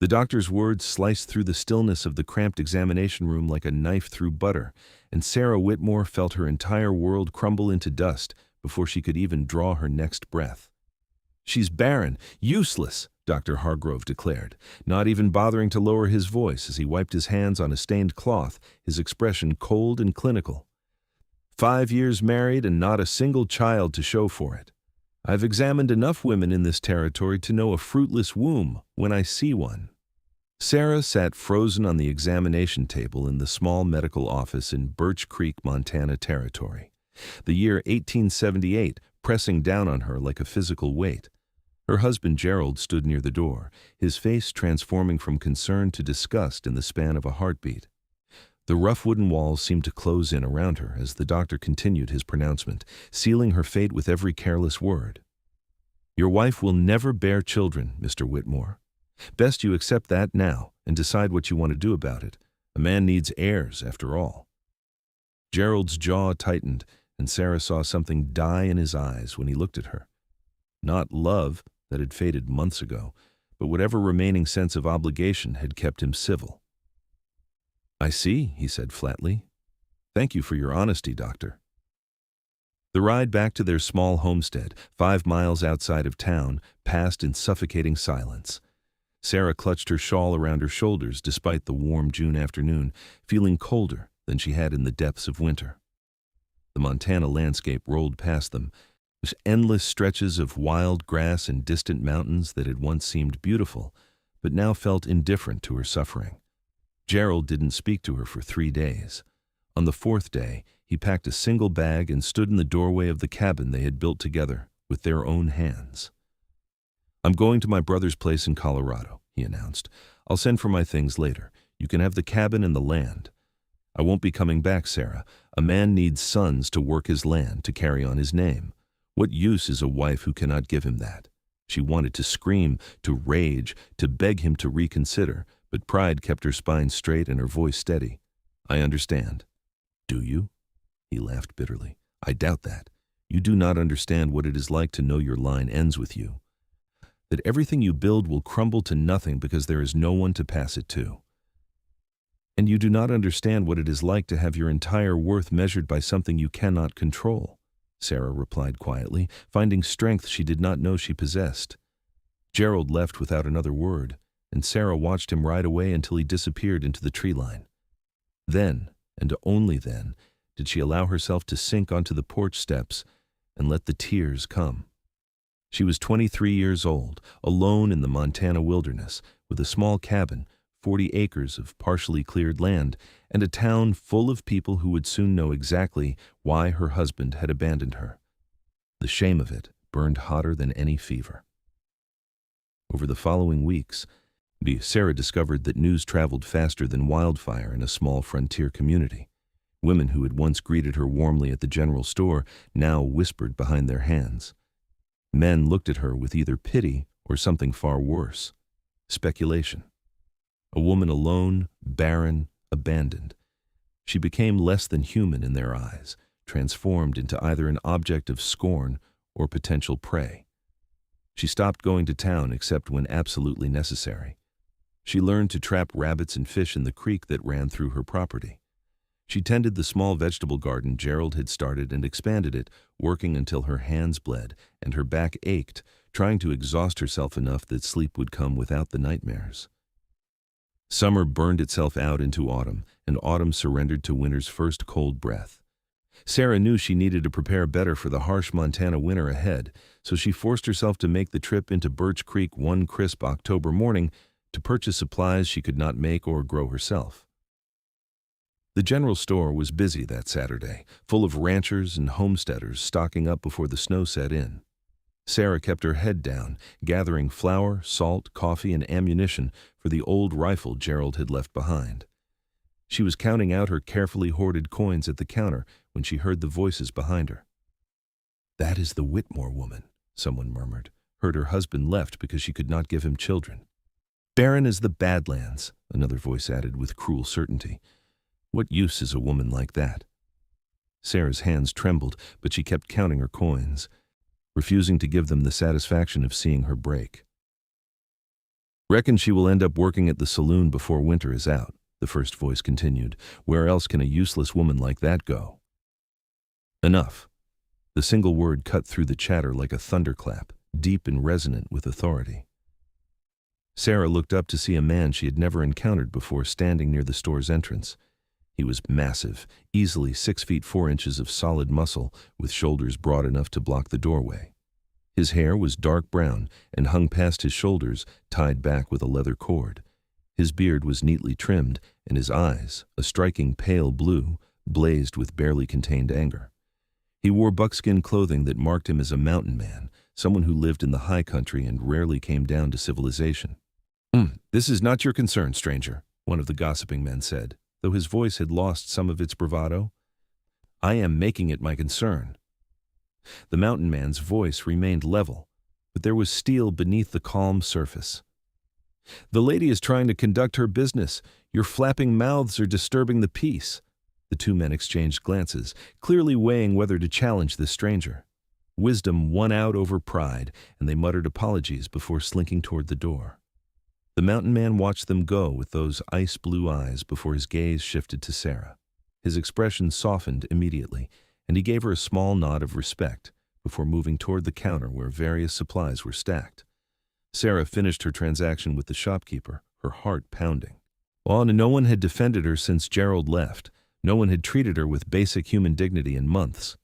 The doctor's words sliced through the stillness of the cramped examination room like a knife through butter, and Sarah Whitmore felt her entire world crumble into dust before she could even draw her next breath. "She's barren, useless," Dr. Hargrove declared, not even bothering to lower his voice as he wiped his hands on a stained cloth, his expression cold and clinical. 5 years married and not a single child to show for it. I've examined enough women in this territory to know a fruitless womb when I see one. Sarah sat frozen on the examination table in the small medical office in Birch Creek, Montana territory, the year 1878 pressing down on her like a physical weight. Her husband Gerald stood near the door, his face transforming from concern to disgust in the span of a heartbeat. The rough wooden walls seemed to close in around her as the doctor continued his pronouncement, sealing her fate with every careless word. "Your wife will never bear children, Mr. Whitmore. Best you accept that now and decide what you want to do about it. A man needs heirs, after all." Gerald's jaw tightened, and Sarah saw something die in his eyes when he looked at her. Not love, that had faded months ago, but whatever remaining sense of obligation had kept him civil. "I see," he said flatly. "Thank you for your honesty, Doctor." The ride back to their small homestead, 5 miles outside of town, passed in suffocating silence. Sarah clutched her shawl around her shoulders despite the warm June afternoon, feeling colder than she had in the depths of winter. The Montana landscape rolled past them, endless stretches of wild grass and distant mountains that had once seemed beautiful, but now felt indifferent to her suffering. Gerald didn't speak to her for 3 days. On the 4th day, he packed a single bag and stood in the doorway of the cabin they had built together with their own hands. "I'm going to my brother's place in Colorado," he announced. "I'll send for my things later. You can have the cabin and the land. I won't be coming back, Sarah. A man needs sons to work his land, to carry on his name. What use is a wife who cannot give him that?" She wanted to scream, to rage, to beg him to reconsider, but pride kept her spine straight and her voice steady. "I understand." "Do you?" He laughed bitterly. "I doubt that. You do not understand what it is like to know your line ends with you. That everything you build will crumble to nothing because there is no one to pass it to. And you do not understand what it is like to have your entire worth measured by something you cannot control," Sarah replied quietly, finding strength she did not know she possessed. Gerald left without another word, and Sarah watched him ride away until he disappeared into the tree line. Then, and only then, did she allow herself to sink onto the porch steps and let the tears come. She was 23 years old, alone in the Montana wilderness, with a small cabin, 40 acres of partially cleared land, and a town full of people who would soon know exactly why her husband had abandoned her. The shame of it burned hotter than any fever. Over the following weeks, Sarah discovered that news traveled faster than wildfire in a small frontier community. Women who had once greeted her warmly at the general store now whispered behind their hands. Men looked at her with either pity or something far worse: speculation. A woman alone, barren, abandoned. She became less than human in their eyes, transformed into either an object of scorn or potential prey. She stopped going to town except when absolutely necessary. She learned to trap rabbits and fish in the creek that ran through her property. She tended the small vegetable garden Gerald had started and expanded it, working until her hands bled and her back ached, trying to exhaust herself enough that sleep would come without the nightmares. Summer burned itself out into autumn, and autumn surrendered to winter's first cold breath. Sarah knew she needed to prepare better for the harsh Montana winter ahead, so she forced herself to make the trip into Birch Creek one crisp October morning to purchase supplies she could not make or grow herself. The general store was busy that Saturday, full of ranchers and homesteaders stocking up before the snow set in. Sarah kept her head down, gathering flour, salt, coffee, and ammunition for the old rifle Gerald had left behind. She was counting out her carefully hoarded coins at the counter when she heard the voices behind her. "That is the Whitmore woman," someone murmured. "Heard her husband left because she could not give him children." "Barren as the Badlands," another voice added with cruel certainty. "What use is a woman like that?" Sarah's hands trembled, but she kept counting her coins, refusing to give them the satisfaction of seeing her break. Reckon she will end up working at the saloon before winter is out, the first voice continued. Where else can a useless woman like that go? Enough. The single word cut through the chatter like a thunderclap, deep and resonant with authority. Sarah looked up to see a man she had never encountered before standing near the store's entrance. He was massive, easily 6 feet 4 inches of solid muscle, with shoulders broad enough to block the doorway. His hair was dark brown and hung past his shoulders, tied back with a leather cord. His beard was neatly trimmed, and his eyes, a striking pale blue, blazed with barely contained anger. He wore buckskin clothing that marked him as a mountain man, someone who lived in the high country and rarely came down to civilization. This is not your concern, stranger," one of the gossiping men said, though his voice had lost some of its bravado. "I am making it my concern." The mountain man's voice remained level, but there was steel beneath the calm surface. "The lady is trying to conduct her business. Your flapping mouths are disturbing the peace." The two men exchanged glances, clearly weighing whether to challenge this stranger. Wisdom won out over pride, and they muttered apologies before slinking toward the door. The mountain man watched them go with those ice-blue eyes before his gaze shifted to Sarah. His expression softened immediately, and he gave her a small nod of respect before moving toward the counter where various supplies were stacked. Sarah finished her transaction with the shopkeeper, her heart pounding. While no one had defended her since Gerald left, no one had treated her with basic human dignity in months.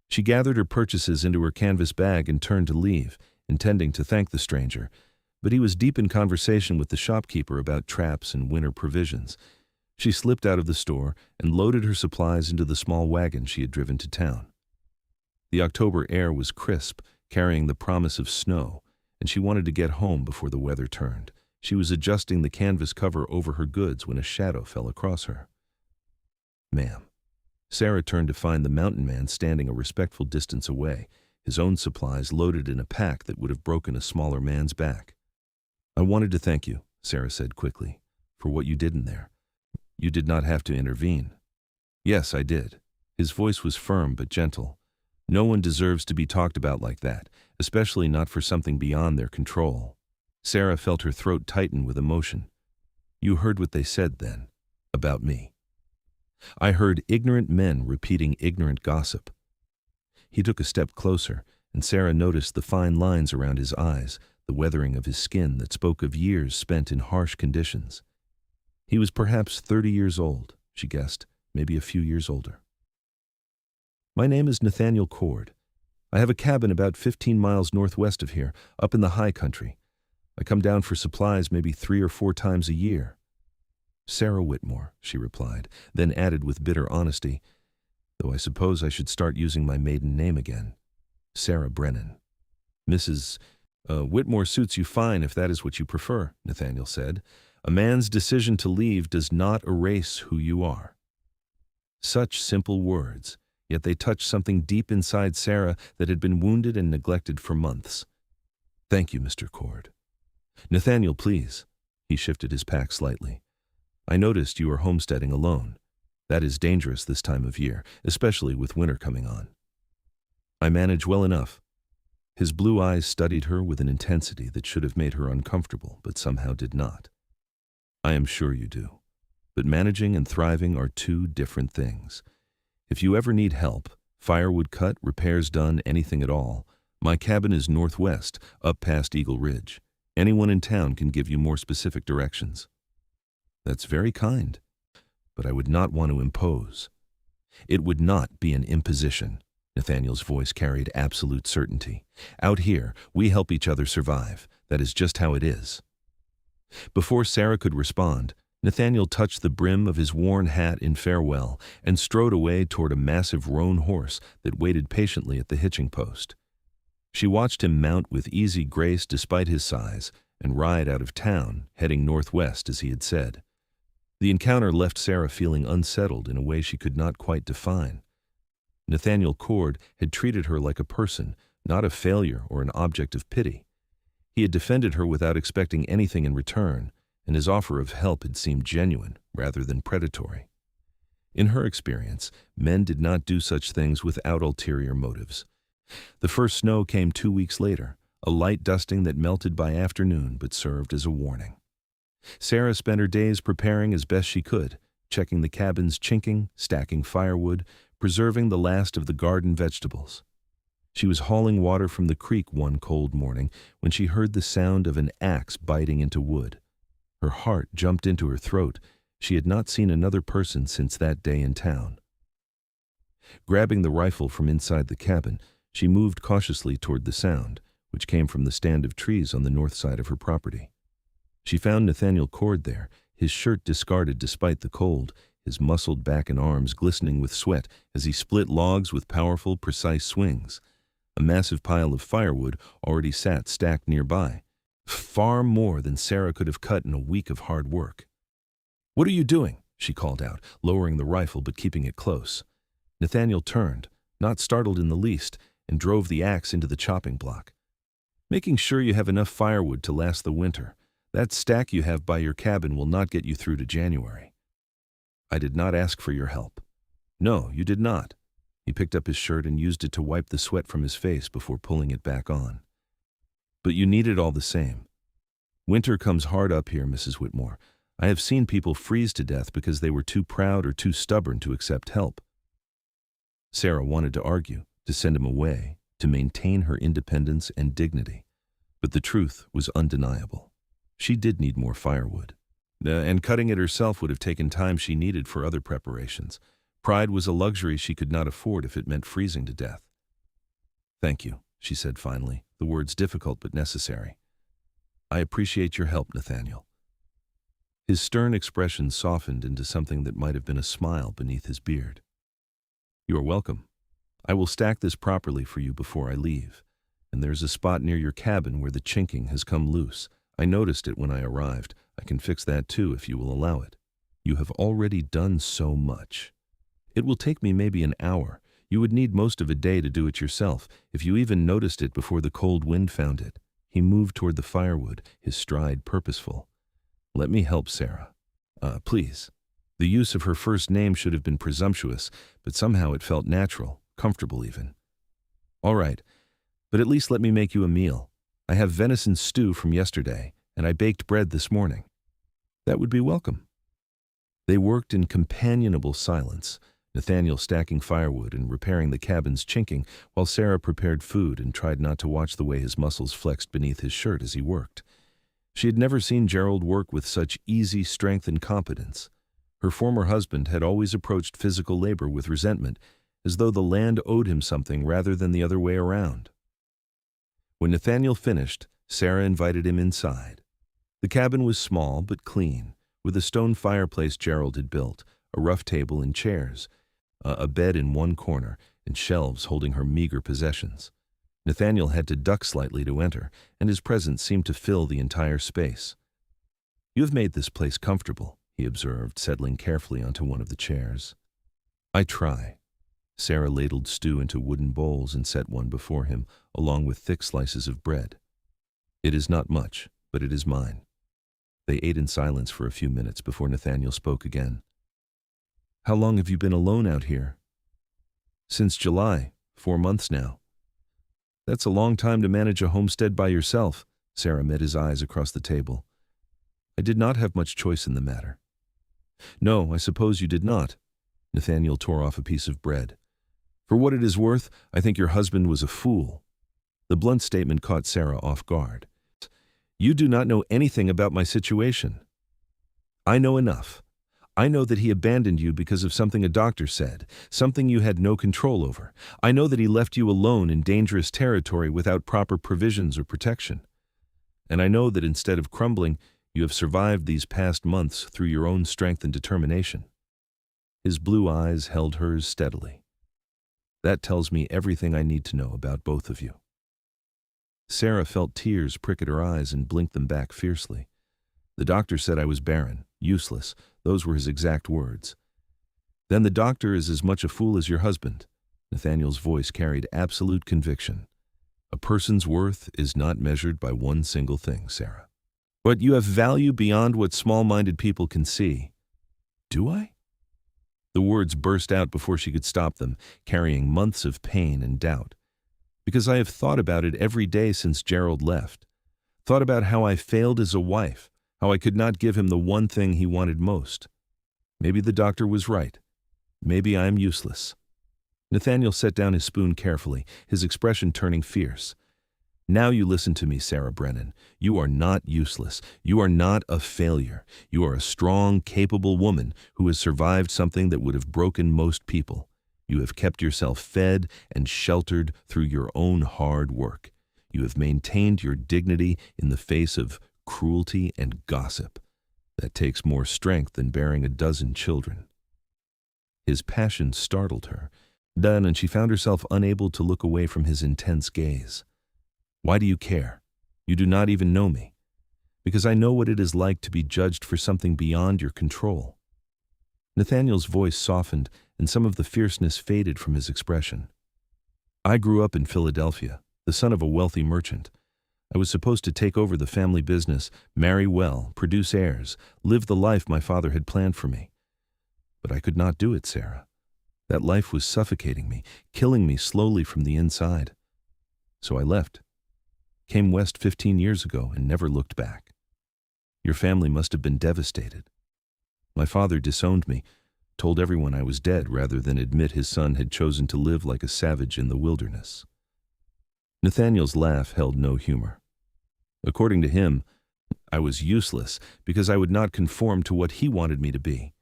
She gathered her purchases into her canvas bag and turned to leave, intending to thank the stranger, but he was deep in conversation with the shopkeeper about traps and winter provisions. She slipped out of the store and loaded her supplies into the small wagon she had driven to town. The October air was crisp, carrying the promise of snow, and she wanted to get home before the weather turned. She was adjusting the canvas cover over her goods when a shadow fell across her. "Ma'am." Sarah turned to find the mountain man standing a respectful distance away, his own supplies loaded in a pack that would have broken a smaller man's back. "I wanted to thank you," Sarah said quickly, "for what you did in there. You did not have to intervene." "Yes, I did." His voice was firm but gentle. "No one deserves to be talked about like that, especially not for something beyond their control." Sarah felt her throat tighten with emotion. "You heard what they said then, about me." "I heard ignorant men repeating ignorant gossip." He took a step closer, and Sarah noticed the fine lines around his eyes, the weathering of his skin that spoke of years spent in harsh conditions. He was perhaps 30 years old, she guessed, maybe a few years older. "My name is Nathaniel Cord. I have a cabin about 15 miles northwest of here, up in the high country. I come down for supplies maybe 3 or 4 times a year." "Sarah Whitmore," she replied, then added with bitter honesty, "though I suppose I should start using my maiden name again. Sarah Brennan." "Mrs. Whitmore suits you fine if that is what you prefer," Nathaniel said. "A man's decision to leave does not erase who you are." Such simple words, yet they touched something deep inside Sarah that had been wounded and neglected for months. "Thank you, Mr. Cord." "Nathaniel, please." He shifted his pack slightly. "I noticed you are homesteading alone. That is dangerous this time of year, especially with winter coming on." "I manage well enough." His blue eyes studied her with an intensity that should have made her uncomfortable, but somehow did not. "I am sure you do. But managing and thriving are two different things. If you ever need help, firewood cut, repairs done, anything at all, my cabin is northwest, up past Eagle Ridge. Anyone in town can give you more specific directions." "That's very kind, but I would not want to impose." "It would not be an imposition." Nathaniel's voice carried absolute certainty. "Out here, we help each other survive. That is just how it is." Before Sarah could respond, Nathaniel touched the brim of his worn hat in farewell and strode away toward a massive roan horse that waited patiently at the hitching post. She watched him mount with easy grace despite his size and ride out of town, heading northwest as he had said. The encounter left Sarah feeling unsettled in a way she could not quite define. Nathaniel Cord had treated her like a person, not a failure or an object of pity. He had defended her without expecting anything in return, and his offer of help had seemed genuine rather than predatory. In her experience, men did not do such things without ulterior motives. The first snow came 2 weeks later, a light dusting that melted by afternoon but served as a warning. Sarah spent her days preparing as best she could, checking the cabin's chinking, stacking firewood, preserving the last of the garden vegetables. She was hauling water from the creek one cold morning when she heard the sound of an axe biting into wood. Her heart jumped into her throat. She had not seen another person since that day in town. Grabbing the rifle from inside the cabin, she moved cautiously toward the sound, which came from the stand of trees on the north side of her property. She found Nathaniel Cord there, his shirt discarded despite the cold, his muscled back and arms glistening with sweat as he split logs with powerful, precise swings. A massive pile of firewood already sat stacked nearby, far more than Sarah could have cut in a week of hard work. "What are you doing?" she called out, lowering the rifle but keeping it close. Nathaniel turned, not startled in the least, and drove the axe into the chopping block. "Making sure you have enough firewood to last the winter. That stack you have by your cabin will not get you through to January." "I did not ask for your help." "No, you did not." He picked up his shirt and used it to wipe the sweat from his face before pulling it back on. "But you need it all the same. Winter comes hard up here, Mrs. Whitmore. I have seen people freeze to death because they were too proud or too stubborn to accept help." Sarah wanted to argue, to send him away, to maintain her independence and dignity. But the truth was undeniable. She did need more firewood. And cutting it herself would have taken time she needed for other preparations. Pride was a luxury she could not afford if it meant freezing to death. "Thank you," she said finally, the words difficult but necessary. "I appreciate your help, Nathaniel." His stern expression softened into something that might have been a smile beneath his beard. "You are welcome. I will stack this properly for you before I leave. And there's a spot near your cabin where the chinking has come loose. I noticed it when I arrived. I can fix that too if you will allow it. You have already done so much. It will take me maybe an hour. You would need most of a day to do it yourself, if you even noticed it before the cold wind found it." He moved toward the firewood, his stride purposeful. "Let me help, Sarah. Please." The use of her first name should have been presumptuous, but somehow it felt natural, comfortable even. "All right, but at least let me make you a meal. I have venison stew from yesterday, and I baked bread this morning." "That would be welcome." They worked in companionable silence, Nathaniel stacking firewood and repairing the cabin's chinking, while Sarah prepared food and tried not to watch the way his muscles flexed beneath his shirt as he worked. She had never seen Gerald work with such easy strength and competence. Her former husband had always approached physical labor with resentment, as though the land owed him something rather than the other way around. When Nathaniel finished, Sarah invited him inside. The cabin was small but clean, with a stone fireplace Gerald had built, a rough table and chairs, a bed in one corner, and shelves holding her meager possessions. Nathaniel had to duck slightly to enter, and his presence seemed to fill the entire space. "You have made this place comfortable," he observed, settling carefully onto one of the chairs. "I try." Sarah ladled stew into wooden bowls and set one before him, along with thick slices of bread. "It is not much, but it is mine." They ate in silence for a few minutes before Nathaniel spoke again. "How long have you been alone out here?" "Since July, 4 months now." "That's a long time to manage a homestead by yourself." Sarah met his eyes across the table. "I did not have much choice in the matter." "No, I suppose you did not." Nathaniel tore off a piece of bread. "For what it is worth, I think your husband was a fool." The blunt statement caught Sarah off guard. "You do not know anything about my situation." "I know enough. I know that he abandoned you because of something a doctor said, something you had no control over. I know that he left you alone in dangerous territory without proper provisions or protection. And I know that instead of crumbling, you have survived these past months through your own strength and determination." His blue eyes held hers steadily. "That tells me everything I need to know about both of you." Sarah felt tears prick at her eyes and blinked them back fiercely. "The doctor said I was barren, useless. Those were his exact words." "Then the doctor is as much a fool as your husband." Nathaniel's voice carried absolute conviction. "A person's worth is not measured by one single thing, Sarah. But you have value beyond what small-minded people can see." "Do I?" The words burst out before she could stop them, carrying months of pain and doubt. Because I have thought about it every day since Gerald left. Thought about how I failed as a wife, how I could not give him the one thing he wanted most. Maybe the doctor was right. Maybe I am useless. Nathaniel set down his spoon carefully, his expression turning fierce. Now you listen to me, Sarah Brennan. You are not useless. You are not a failure. You are a strong, capable woman who has survived something that would have broken most people. You have kept yourself fed and sheltered through your own hard work. You have maintained your dignity in the face of cruelty and gossip. That takes more strength than bearing a dozen children. His passion startled her, and she found herself unable to look away from his intense gaze. Why do you care? You do not even know me. Because I know what it is like to be judged for something beyond your control. Nathaniel's voice softened, and some of the fierceness faded from his expression. I grew up in Philadelphia, the son of a wealthy merchant. I was supposed to take over the family business, marry well, produce heirs, live the life my father had planned for me. But I could not do it, Sarah. That life was suffocating me, killing me slowly from the inside. So I left. Came west 15 years ago and never looked back. Your family must have been devastated. My father disowned me, told everyone I was dead rather than admit his son had chosen to live like a savage in the wilderness. Nathaniel's laugh held no humor. According to him, I was useless because I would not conform to what he wanted me to be.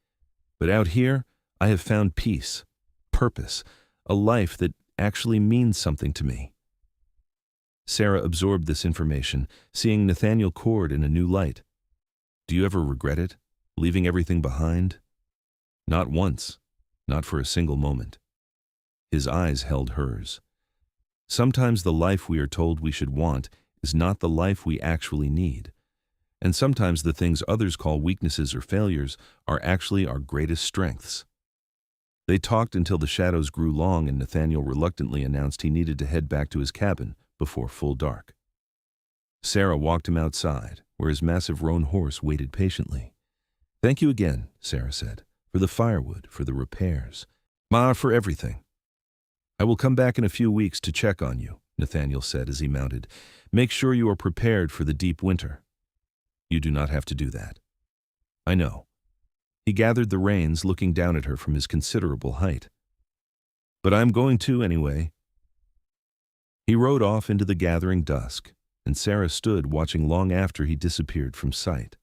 But out here, I have found peace, purpose, a life that actually means something to me. Sarah absorbed this information, seeing Nathaniel Cord in a new light. Do you ever regret it, leaving everything behind? Not once, not for a single moment. His eyes held hers. Sometimes the life we are told we should want is not the life we actually need. And sometimes the things others call weaknesses or failures are actually our greatest strengths. They talked until the shadows grew long and Nathaniel reluctantly announced he needed to head back to his cabin before full dark. Sarah walked him outside, where his massive roan horse waited patiently. Thank you again, Sarah said, for the firewood, for the repairs, for everything. I will come back in a few weeks to check on you, Nathaniel said as he mounted. Make sure you are prepared for the deep winter. You do not have to do that. I know. He gathered the reins, looking down at her from his considerable height. But I'm going to anyway. He rode off into the gathering dusk, and Sarah stood watching long after he disappeared from sight.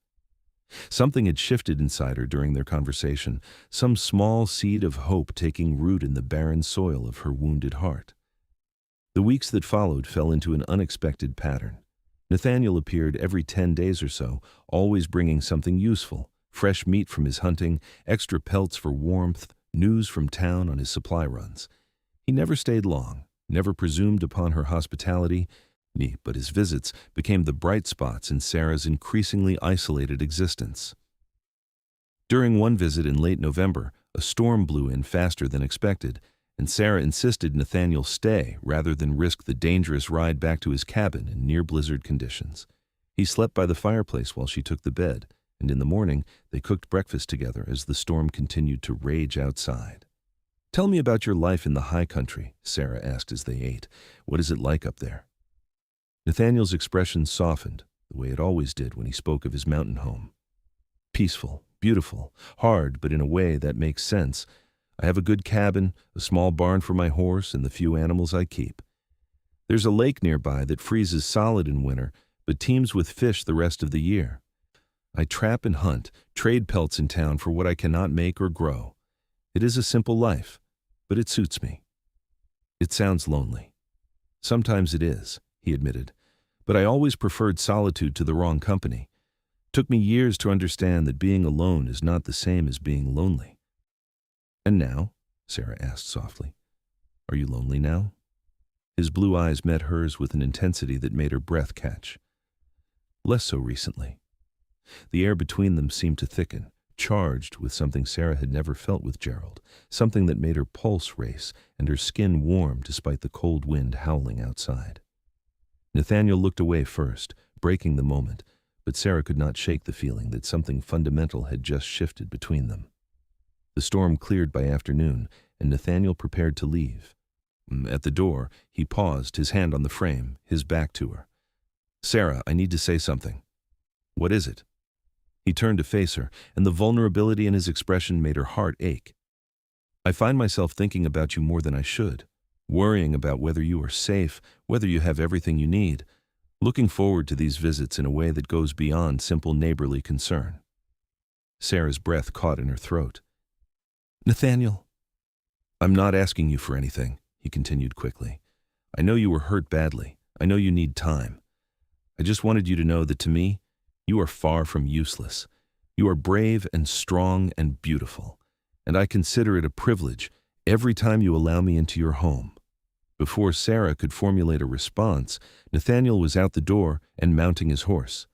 Something had shifted inside her during their conversation, some small seed of hope taking root in the barren soil of her wounded heart. The weeks that followed fell into an unexpected pattern. Nathaniel appeared every 10 days or so, always bringing something useful, fresh meat from his hunting, extra pelts for warmth, news from town on his supply runs. He never stayed long, never presumed upon her hospitality, but his visits became the bright spots in Sarah's increasingly isolated existence. During one visit in late November, a storm blew in faster than expected, and Sarah insisted Nathaniel stay rather than risk the dangerous ride back to his cabin in near-blizzard conditions. He slept by the fireplace while she took the bed, and in the morning they cooked breakfast together as the storm continued to rage outside. Tell me about your life in the high country, Sarah asked as they ate. What is it like up there? Nathaniel's expression softened, the way it always did when he spoke of his mountain home. Peaceful, beautiful, hard, but in a way that makes sense. I have a good cabin, a small barn for my horse, and the few animals I keep. There's a lake nearby that freezes solid in winter, but teems with fish the rest of the year. I trap and hunt, trade pelts in town for what I cannot make or grow. It is a simple life, but it suits me. It sounds lonely. Sometimes it is, he admitted, but I always preferred solitude to the wrong company. Took me years to understand that being alone is not the same as being lonely. And now? Sarah asked softly. Are you lonely now? His blue eyes met hers with an intensity that made her breath catch. Less so recently. The air between them seemed to thicken, charged with something Sarah had never felt with Gerald, something that made her pulse race and her skin warm despite the cold wind howling outside. Nathaniel looked away first, breaking the moment, but Sarah could not shake the feeling that something fundamental had just shifted between them. The storm cleared by afternoon, and Nathaniel prepared to leave. At the door, he paused, his hand on the frame, his back to her. "Sarah, I need to say something." "What is it?" He turned to face her, and the vulnerability in his expression made her heart ache. "I find myself thinking about you more than I should, worrying about whether you are safe, whether you have everything you need, looking forward to these visits in a way that goes beyond simple neighborly concern." Sarah's breath caught in her throat. "Nathaniel." "I'm not asking you for anything," he continued quickly. "I know you were hurt badly. I know you need time. I just wanted you to know that to me, you are far from useless. You are brave and strong and beautiful, and I consider it a privilege every time you allow me into your home." Before Sarah could formulate a response, Nathaniel was out the door and mounting his horse.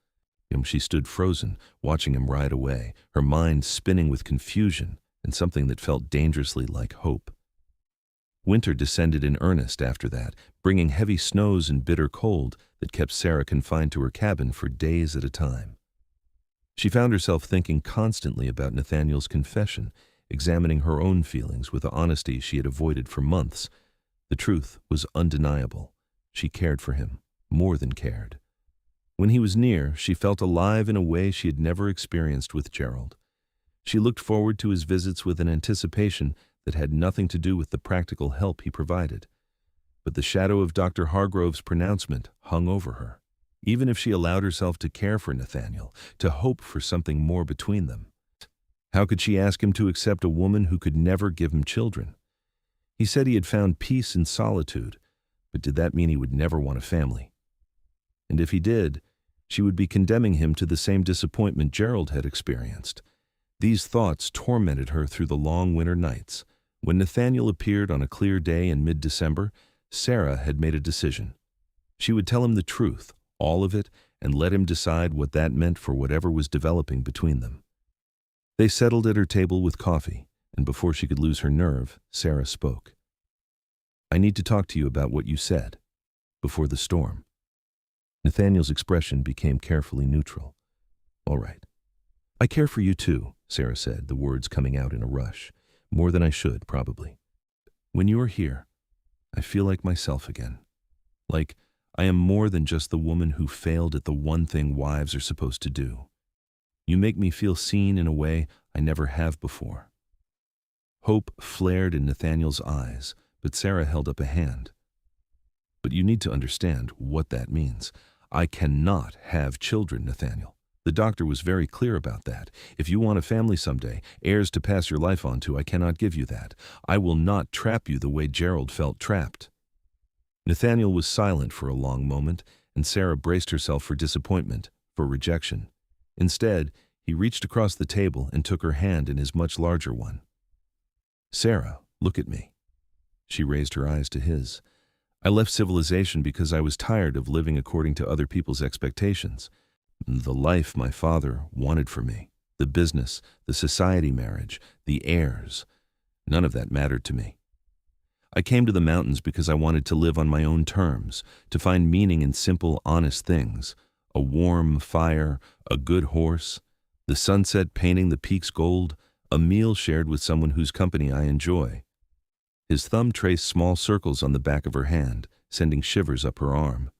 She stood frozen, watching him ride away, her mind spinning with confusion and something that felt dangerously like hope. Winter descended in earnest after that, bringing heavy snows and bitter cold that kept Sarah confined to her cabin for days at a time. She found herself thinking constantly about Nathaniel's confession, examining her own feelings with the honesty she had avoided for months. The truth was undeniable. She cared for him, more than cared. When he was near, she felt alive in a way she had never experienced with Gerald. She looked forward to his visits with an anticipation that had nothing to do with the practical help he provided. But the shadow of Dr. Hargrove's pronouncement hung over her. Even if she allowed herself to care for Nathaniel, to hope for something more between them, how could she ask him to accept a woman who could never give him children? He said he had found peace in solitude, but did that mean he would never want a family? And if he did, she would be condemning him to the same disappointment Gerald had experienced. These thoughts tormented her through the long winter nights. When Nathaniel appeared on a clear day in mid-December, Sarah had made a decision. She would tell him the truth, all of it, and let him decide what that meant for whatever was developing between them. They settled at her table with coffee, and before she could lose her nerve, Sarah spoke. "I need to talk to you about what you said before the storm." Nathaniel's expression became carefully neutral. "All right. I care for you too," Sarah said, the words coming out in a rush. "More than I should, probably. When you are here, I feel like myself again. Like I am more than just the woman who failed at the one thing wives are supposed to do. You make me feel seen in a way I never have before." Hope flared in Nathaniel's eyes, but Sarah held up a hand. "But you need to understand what that means. I cannot have children, Nathaniel. The doctor was very clear about that. If you want a family someday, heirs to pass your life on to, I cannot give you that. I will not trap you the way Gerald felt trapped." Nathaniel was silent for a long moment, and Sarah braced herself for disappointment, for rejection. Instead, he reached across the table and took her hand in his much larger one. "Sarah, look at me." She raised her eyes to his. "I left civilization because I was tired of living according to other people's expectations. The life my father wanted for me, the business, the society marriage, the heirs, none of that mattered to me. I came to the mountains because I wanted to live on my own terms, to find meaning in simple, honest things, a warm fire, a good horse, the sunset painting the peaks gold, a meal shared with someone whose company I enjoy." His thumb traced small circles on the back of her hand, sending shivers up her arm.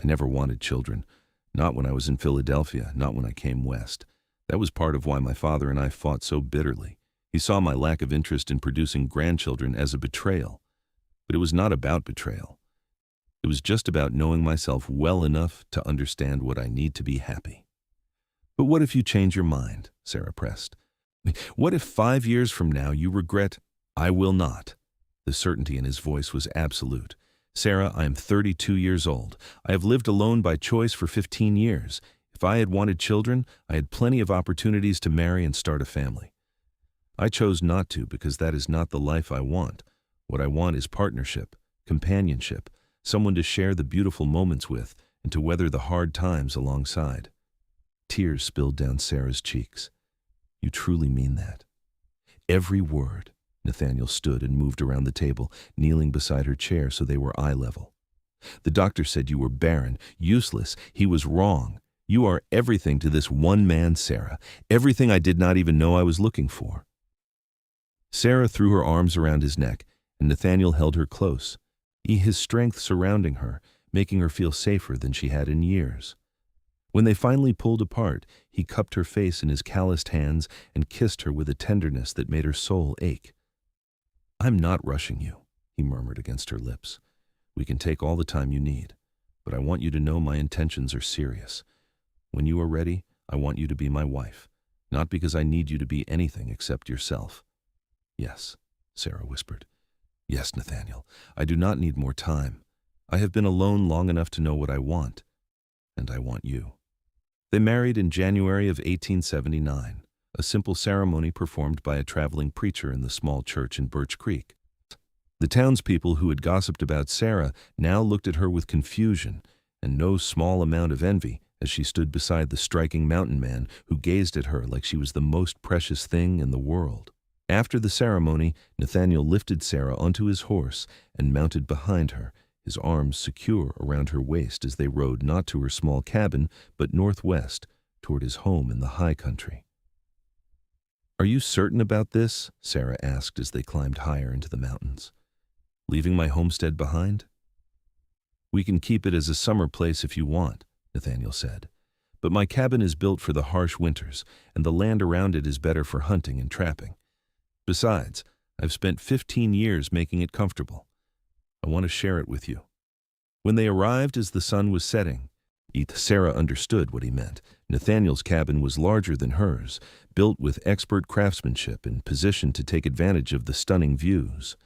"I never wanted children. Not when I was in Philadelphia, not when I came west. That was part of why my father and I fought so bitterly. He saw my lack of interest in producing grandchildren as a betrayal. But it was not about betrayal. It was just about knowing myself well enough to understand what I need to be happy." "But what if you change your mind?" Sarah pressed. "What if 5 years from now you regret—" "I will not." The certainty in his voice was absolute. "Sarah, I am 32 years old. I have lived alone by choice for 15 years. If I had wanted children, I had plenty of opportunities to marry and start a family. I chose not to because that is not the life I want. What I want is partnership, companionship, someone to share the beautiful moments with and to weather the hard times alongside." Tears spilled down Sarah's cheeks. "You truly mean that?" "Every word." Nathaniel stood and moved around the table, kneeling beside her chair so they were eye level. "The doctor said you were barren, useless. He was wrong. You are everything to this one man, Sarah. Everything I did not even know I was looking for." Sarah threw her arms around his neck, and Nathaniel held her close, his strength surrounding her, making her feel safer than she had in years. When they finally pulled apart, he cupped her face in his calloused hands and kissed her with a tenderness that made her soul ache. "I'm not rushing you," he murmured against her lips. "We can take all the time you need, but I want you to know my intentions are serious. When you are ready, I want you to be my wife, not because I need you to be anything except yourself." "Yes," Sarah whispered. "Yes, Nathaniel, I do not need more time. I have been alone long enough to know what I want, and I want you." They married in January of 1879, a simple ceremony performed by a traveling preacher in the small church in Birch Creek. The townspeople who had gossiped about Sarah now looked at her with confusion and no small amount of envy as she stood beside the striking mountain man who gazed at her like she was the most precious thing in the world. After the ceremony, Nathaniel lifted Sarah onto his horse and mounted behind her, his arms secure around her waist as they rode not to her small cabin, but northwest, toward his home in the high country. "Are you certain about this?" Sarah asked as they climbed higher into the mountains. "Leaving my homestead behind?" "We can keep it as a summer place if you want," Nathaniel said. "But my cabin is built for the harsh winters, and the land around it is better for hunting and trapping. Besides, I've spent 15 years making it comfortable. I want to share it with you." When they arrived as the sun was setting, Sarah understood what he meant. Nathaniel's cabin was larger than hers, built with expert craftsmanship and positioned to take advantage of the stunning views.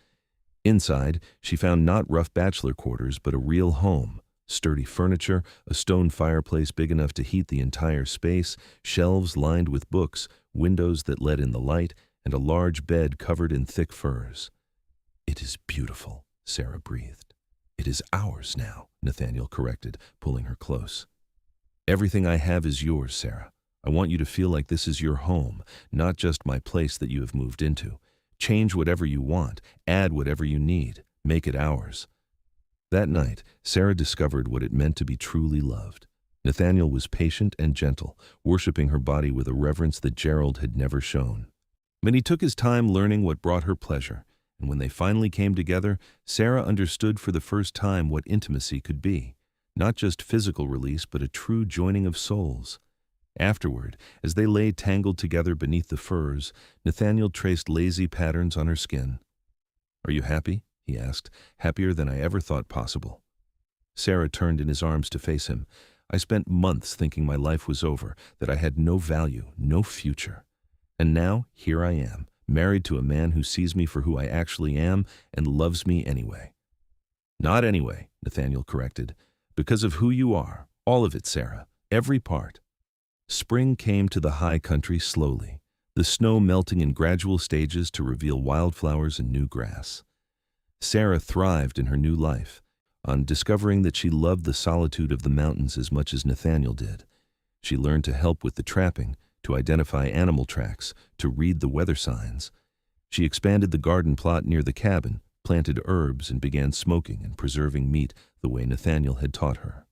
Inside, she found not rough bachelor quarters, but a real home. Sturdy furniture, a stone fireplace big enough to heat the entire space, shelves lined with books, windows that let in the light, and a large bed covered in thick furs. "It is beautiful," Sarah breathed. "It is ours now," Nathaniel corrected, pulling her close. "Everything I have is yours, Sarah. I want you to feel like this is your home, not just my place that you have moved into. Change whatever you want, add whatever you need, make it ours." That night, Sarah discovered what it meant to be truly loved. Nathaniel was patient and gentle, worshiping her body with a reverence that Gerald had never shown. But he took his time learning what brought her pleasure, and when they finally came together, Sarah understood for the first time what intimacy could be. Not just physical release, but a true joining of souls. Afterward, as they lay tangled together beneath the furs, Nathaniel traced lazy patterns on her skin. "Are you happy?" he asked. "Happier than I ever thought possible." Sarah turned in his arms to face him. "I spent months thinking my life was over, that I had no value, no future. And now, here I am, married to a man who sees me for who I actually am and loves me anyway." "Not anyway," Nathaniel corrected. "Because of who you are. All of it, Sarah. Every part." Spring came to the high country slowly, the snow melting in gradual stages to reveal wildflowers and new grass. Sarah thrived in her new life, on discovering that she loved the solitude of the mountains as much as Nathaniel did. She learned to help with the trapping, to identify animal tracks, to read the weather signs. She expanded the garden plot near the cabin, planted herbs, and began smoking and preserving meat the way Nathaniel had taught her.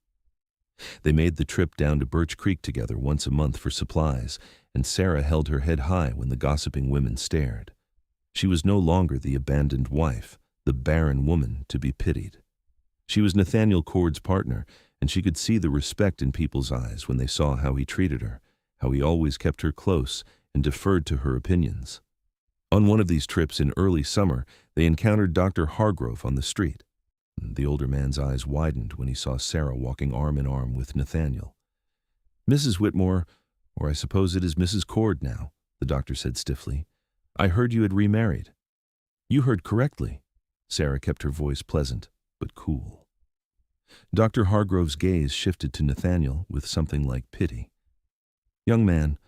They made the trip down to Birch Creek together once a month for supplies, and Sarah held her head high when the gossiping women stared. She was no longer the abandoned wife, the barren woman to be pitied. She was Nathaniel Cord's partner, and she could see the respect in people's eyes when they saw how he treated her, how he always kept her close and deferred to her opinions. On one of these trips in early summer, they encountered Dr. Hargrove on the street. The older man's eyes widened when he saw Sarah walking arm in arm with Nathaniel. "Mrs. Whitmore, or I suppose it is Mrs. Cord now," the doctor said stiffly. "I heard you had remarried." "You heard correctly." Sarah kept her voice pleasant, but cool. Dr. Hargrove's gaze shifted to Nathaniel with something like pity. "Young man,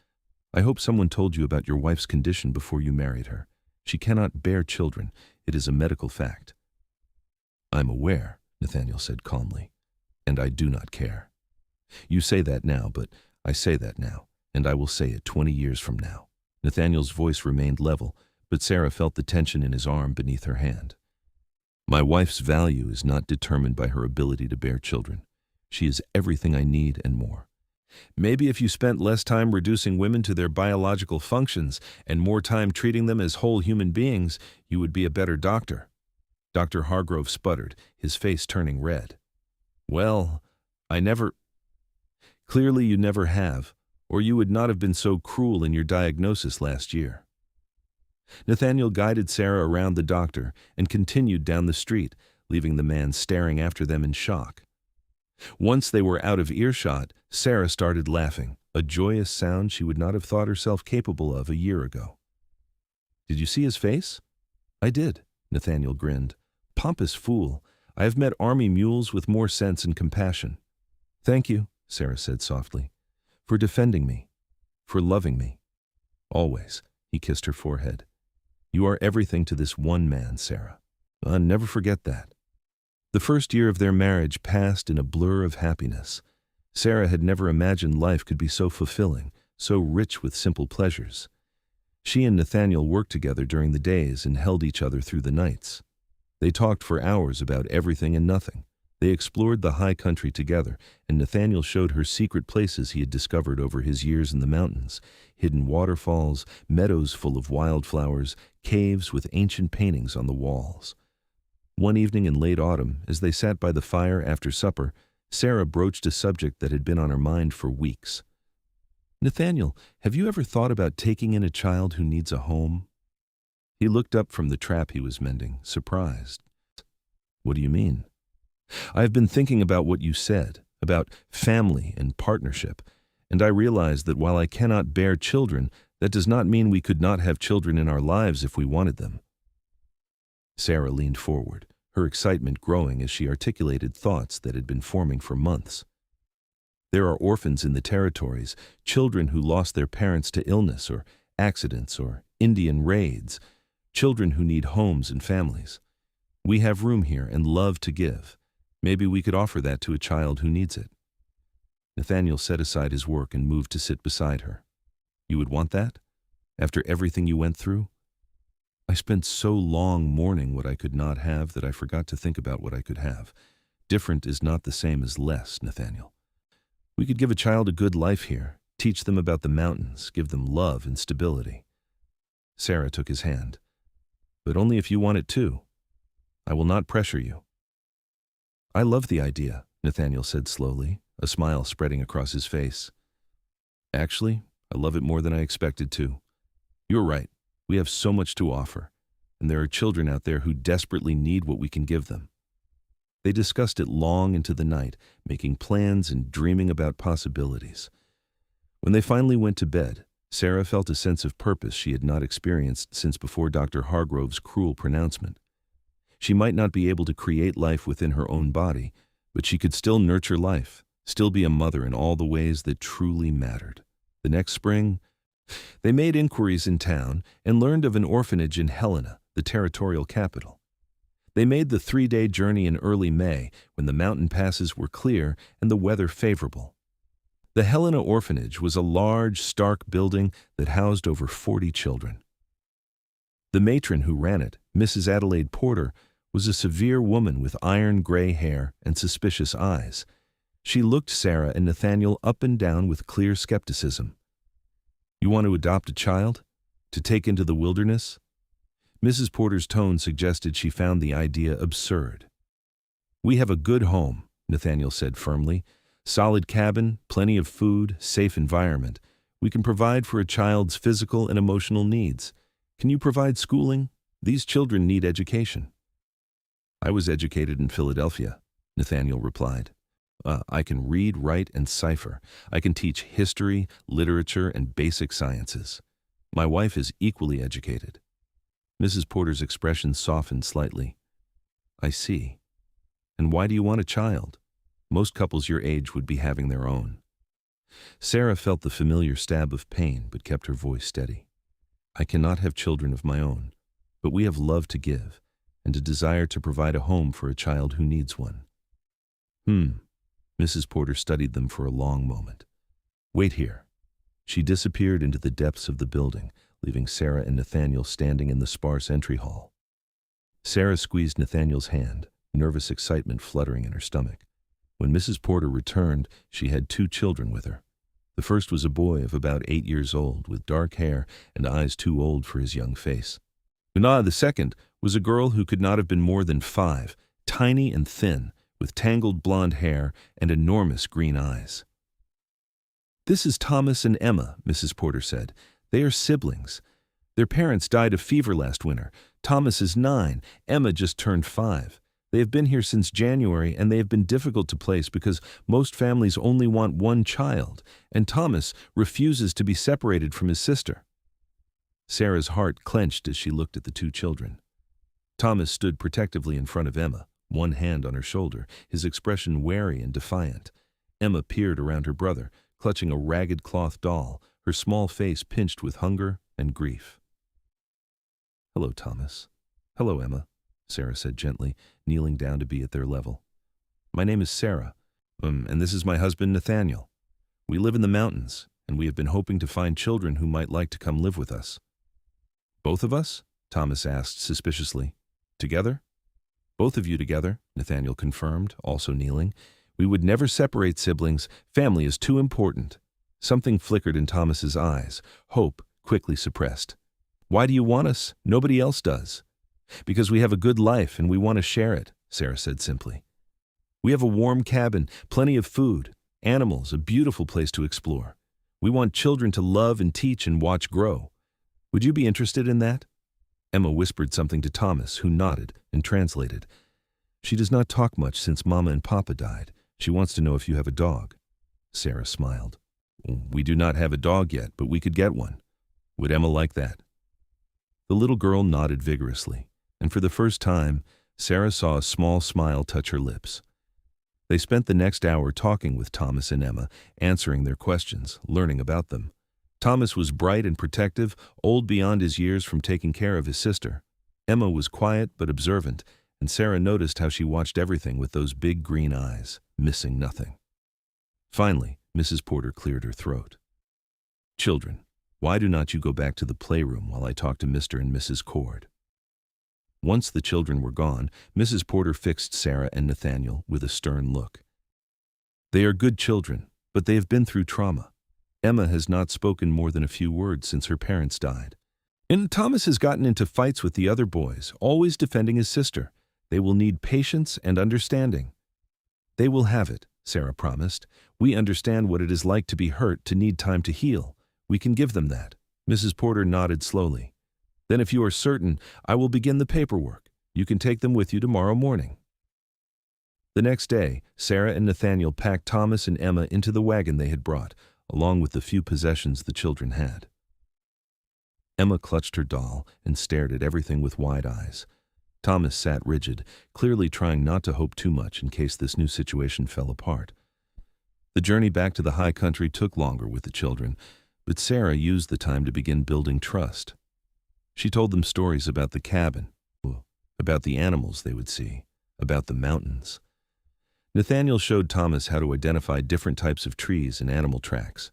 I hope someone told you about your wife's condition before you married her. She cannot bear children. It is a medical fact." "I'm aware," Nathaniel said calmly, "and I do not care. You say that now, but I say that now, and I will say it 20 years from now." Nathaniel's voice remained level, but Sarah felt the tension in his arm beneath her hand. "My wife's value is not determined by her ability to bear children. She is everything I need and more. Maybe if you spent less time reducing women to their biological functions and more time treating them as whole human beings, you would be a better doctor." Dr. Hargrove sputtered, his face turning red. Well, I never... Clearly you never have, or you would not have been so cruel in your diagnosis last year. Nathaniel guided Sarah around the doctor and continued down the street, leaving the man staring after them in shock. Once they were out of earshot, Sarah started laughing, a joyous sound she would not have thought herself capable of a year ago. Did you see his face? I did, Nathaniel grinned. Pompous fool. I have met army mules with more sense and compassion. Thank you, Sarah said softly, for defending me, for loving me. Always, he kissed her forehead. You are everything to this one man, Sarah. I'll never forget that. The first year of their marriage passed in a blur of happiness. Sarah had never imagined life could be so fulfilling, so rich with simple pleasures. She and Nathaniel worked together during the days and held each other through the nights. They talked for hours about everything and nothing. They explored the high country together, and Nathaniel showed her secret places he had discovered over his years in the mountains, hidden waterfalls, meadows full of wildflowers, caves with ancient paintings on the walls. One evening in late autumn, as they sat by the fire after supper, Sarah broached a subject that had been on her mind for weeks. Nathaniel, have you ever thought about taking in a child who needs a home? He looked up from the trap he was mending, surprised. What do you mean? I have been thinking about what you said, about family and partnership, and I realized that while I cannot bear children, that does not mean we could not have children in our lives if we wanted them. Sarah leaned forward, her excitement growing as she articulated thoughts that had been forming for months. There are orphans in the territories, children who lost their parents to illness or accidents or Indian raids, children who need homes and families. We have room here and love to give. Maybe we could offer that to a child who needs it. Nathaniel set aside his work and moved to sit beside her. You would want that? After everything you went through? I spent so long mourning what I could not have that I forgot to think about what I could have. Different is not the same as less, Nathaniel. We could give a child a good life here, teach them about the mountains, give them love and stability. Sarah took his hand. But only if you want it too. I will not pressure you. I love the idea, Nathaniel said slowly, a smile spreading across his face. Actually, I love it more than I expected to. You're right. We have so much to offer, and there are children out there who desperately need what we can give them. They discussed it long into the night, making plans and dreaming about possibilities. When they finally went to bed, Sarah felt a sense of purpose she had not experienced since before Dr. Hargrove's cruel pronouncement. She might not be able to create life within her own body, but she could still nurture life, still be a mother in all the ways that truly mattered. The next spring, they made inquiries in town and learned of an orphanage in Helena, the territorial capital. They made the 3-day journey in early May when the mountain passes were clear and the weather favorable. The Helena orphanage was a large, stark building that housed over 40 children. The matron who ran it, Mrs. Adelaide Porter, was a severe woman with iron-gray hair and suspicious eyes. She looked Sarah and Nathaniel up and down with clear skepticism. You want to adopt a child? To take into the wilderness? Mrs. Porter's tone suggested she found the idea absurd. We have a good home, Nathaniel said firmly. Solid cabin, plenty of food, safe environment. We can provide for a child's physical and emotional needs. Can you provide schooling? These children need education. I was educated in Philadelphia, Nathaniel replied. I can read, write, and cipher. I can teach history, literature, and basic sciences. My wife is equally educated. Mrs. Porter's expression softened slightly. I see. And why do you want a child? Most couples your age would be having their own. Sarah felt the familiar stab of pain, but kept her voice steady. I cannot have children of my own, but we have love to give, and a desire to provide a home for a child who needs one. Mrs. Porter studied them for a long moment. Wait here. She disappeared into the depths of the building, leaving Sarah and Nathaniel standing in the sparse entry hall. Sarah squeezed Nathaniel's hand, nervous excitement fluttering in her stomach. When Mrs. Porter returned, she had 2 children with her. The first was a boy of about 8 years old, with dark hair and eyes too old for his young face. Una, the second, was a girl who could not have been more than 5, tiny and thin, with tangled blonde hair and enormous green eyes. "This is Thomas and Emma," Mrs. Porter said. "They are siblings. Their parents died of fever last winter. Thomas is 9, Emma just turned 5. They have been here since January, and they have been difficult to place because most families only want one child, and Thomas refuses to be separated from his sister." Sarah's heart clenched as she looked at the 2 children. Thomas stood protectively in front of Emma, one hand on her shoulder, his expression wary and defiant. Emma peered around her brother, clutching a ragged cloth doll, her small face pinched with hunger and grief. "Hello, Thomas." "Hello, Emma," Sarah said gently, kneeling down to be at their level. "My name is Sarah, and this is my husband, Nathaniel. We live in the mountains, and we have been hoping to find children who might like to come live with us." "Both of us?" Thomas asked suspiciously. "Together?" "Both of you together," Nathaniel confirmed, also kneeling. "We would never separate siblings. Family is too important." Something flickered in Thomas's eyes, hope quickly suppressed. "Why do you want us? Nobody else does." "Because we have a good life and we want to share it," Sarah said simply. "We have a warm cabin, plenty of food, animals, a beautiful place to explore. We want children to love and teach and watch grow. Would you be interested in that?" Emma whispered something to Thomas, who nodded and translated. "She does not talk much since Mama and Papa died. She wants to know if you have a dog." Sarah smiled. "We do not have a dog yet, but we could get one. Would Emma like that?" The little girl nodded vigorously, and for the first time, Sarah saw a small smile touch her lips. They spent the next hour talking with Thomas and Emma, answering their questions, learning about them. Thomas was bright and protective, old beyond his years from taking care of his sister. Emma was quiet but observant, and Sarah noticed how she watched everything with those big green eyes, missing nothing. Finally, Mrs. Porter cleared her throat. "Children, why do not you go back to the playroom while I talk to Mr. and Mrs. Cord?" Once the children were gone, Mrs. Porter fixed Sarah and Nathaniel with a stern look. "They are good children, but they have been through trauma. Emma has not spoken more than a few words since her parents died. And Thomas has gotten into fights with the other boys, always defending his sister. They will need patience and understanding." "They will have it," Sarah promised. "We understand what it is like to be hurt, to need time to heal. We can give them that." Mrs. Porter nodded slowly. "Then if you are certain, I will begin the paperwork. You can take them with you tomorrow morning." The next day, Sarah and Nathaniel packed Thomas and Emma into the wagon they had brought, along with the few possessions the children had. Emma clutched her doll and stared at everything with wide eyes. Thomas sat rigid, clearly trying not to hope too much in case this new situation fell apart. The journey back to the high country took longer with the children, but Sarah used the time to begin building trust. She told them stories about the cabin, about the animals they would see, about the mountains. Nathaniel showed Thomas how to identify different types of trees and animal tracks.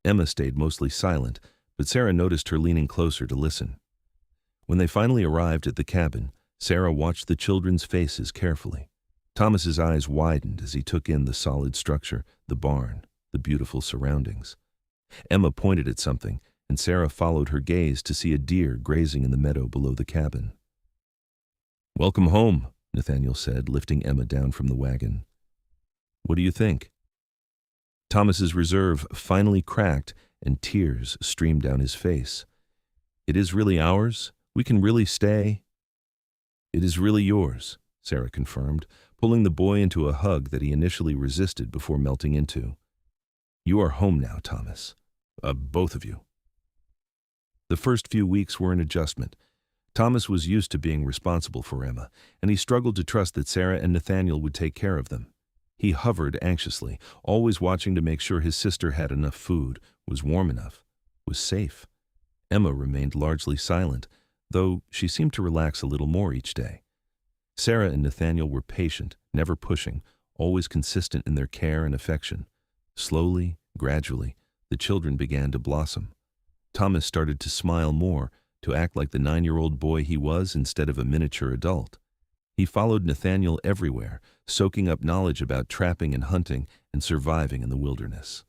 Emma stayed mostly silent, but Sarah noticed her leaning closer to listen. When they finally arrived at the cabin, Sarah watched the children's faces carefully. Thomas's eyes widened as he took in the solid structure, the barn, the beautiful surroundings. Emma pointed at something, and Sarah followed her gaze to see a deer grazing in the meadow below the cabin. "Welcome home," Nathaniel said, lifting Emma down from the wagon. "What do you think?" Thomas's reserve finally cracked, and tears streamed down his face. "It is really ours? We can really stay?" "It is really yours," Sarah confirmed, pulling the boy into a hug that he initially resisted before melting into. "You are home now, Thomas. Both of you." The first few weeks were an adjustment. Thomas was used to being responsible for Emma, and he struggled to trust that Sarah and Nathaniel would take care of them. He hovered anxiously, always watching to make sure his sister had enough food, was warm enough, was safe. Emma remained largely silent, though she seemed to relax a little more each day. Sarah and Nathaniel were patient, never pushing, always consistent in their care and affection. Slowly, gradually, the children began to blossom. Thomas started to smile more, to act like the 9-year-old boy he was instead of a miniature adult. He followed Nathaniel everywhere, soaking up knowledge about trapping and hunting and surviving in the wilderness.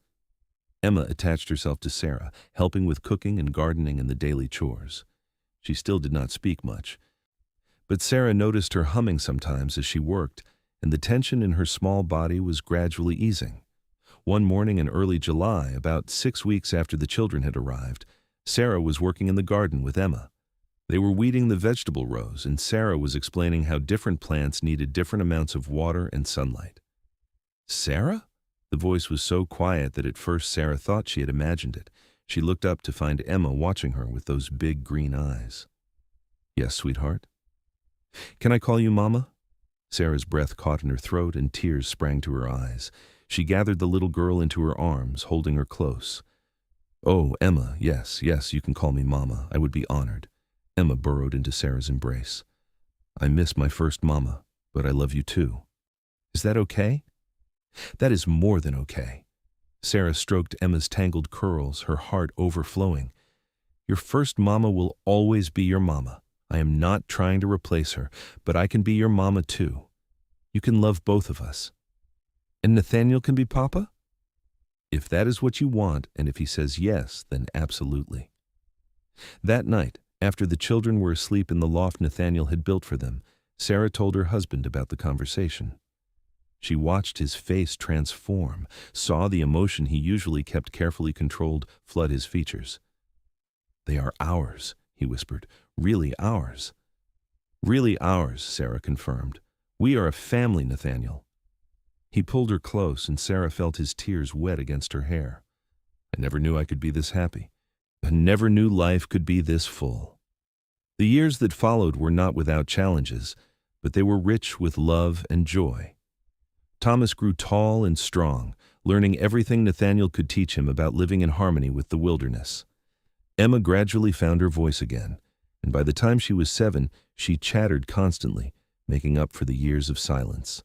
Emma attached herself to Sarah, helping with cooking and gardening and the daily chores. She still did not speak much, But Sarah noticed her humming sometimes as she worked, and the tension in her small body was gradually easing. One morning in early July, about 6 weeks after the children had arrived, Sarah was working in the garden with Emma. They were weeding the vegetable rows, and Sarah was explaining how different plants needed different amounts of water and sunlight. "Sarah?" The voice was so quiet that at first Sarah thought she had imagined it. She looked up to find Emma watching her with those big green eyes. "Yes, sweetheart?" "Can I call you Mama?" Sarah's breath caught in her throat and tears sprang to her eyes. She gathered the little girl into her arms, holding her close. "Oh, Emma, yes, you can call me Mama. I would be honored." Emma burrowed into Sarah's embrace. "I miss my first Mama, but I love you too." "Is that okay?" "That is more than okay." Sarah stroked Emma's tangled curls, her heart overflowing. "Your first Mama will always be your Mama. I am not trying to replace her, but I can be your Mama too. You can love both of us." "And Nathaniel can be Papa?" "If that is what you want, and if he says yes, then absolutely." That night, after the children were asleep in the loft Nathaniel had built for them, Sarah told her husband about the conversation. She watched his face transform, saw the emotion he usually kept carefully controlled flood his features. "They are ours," he whispered. "Really ours." "Really ours," Sarah confirmed. "We are a family, Nathaniel." He pulled her close, and Sarah felt his tears wet against her hair. "I never knew I could be this happy. I never knew life could be this full." The years that followed were not without challenges, but they were rich with love and joy. Thomas grew tall and strong, learning everything Nathaniel could teach him about living in harmony with the wilderness. Emma gradually found her voice again, and by the time she was 7, she chattered constantly, making up for the years of silence.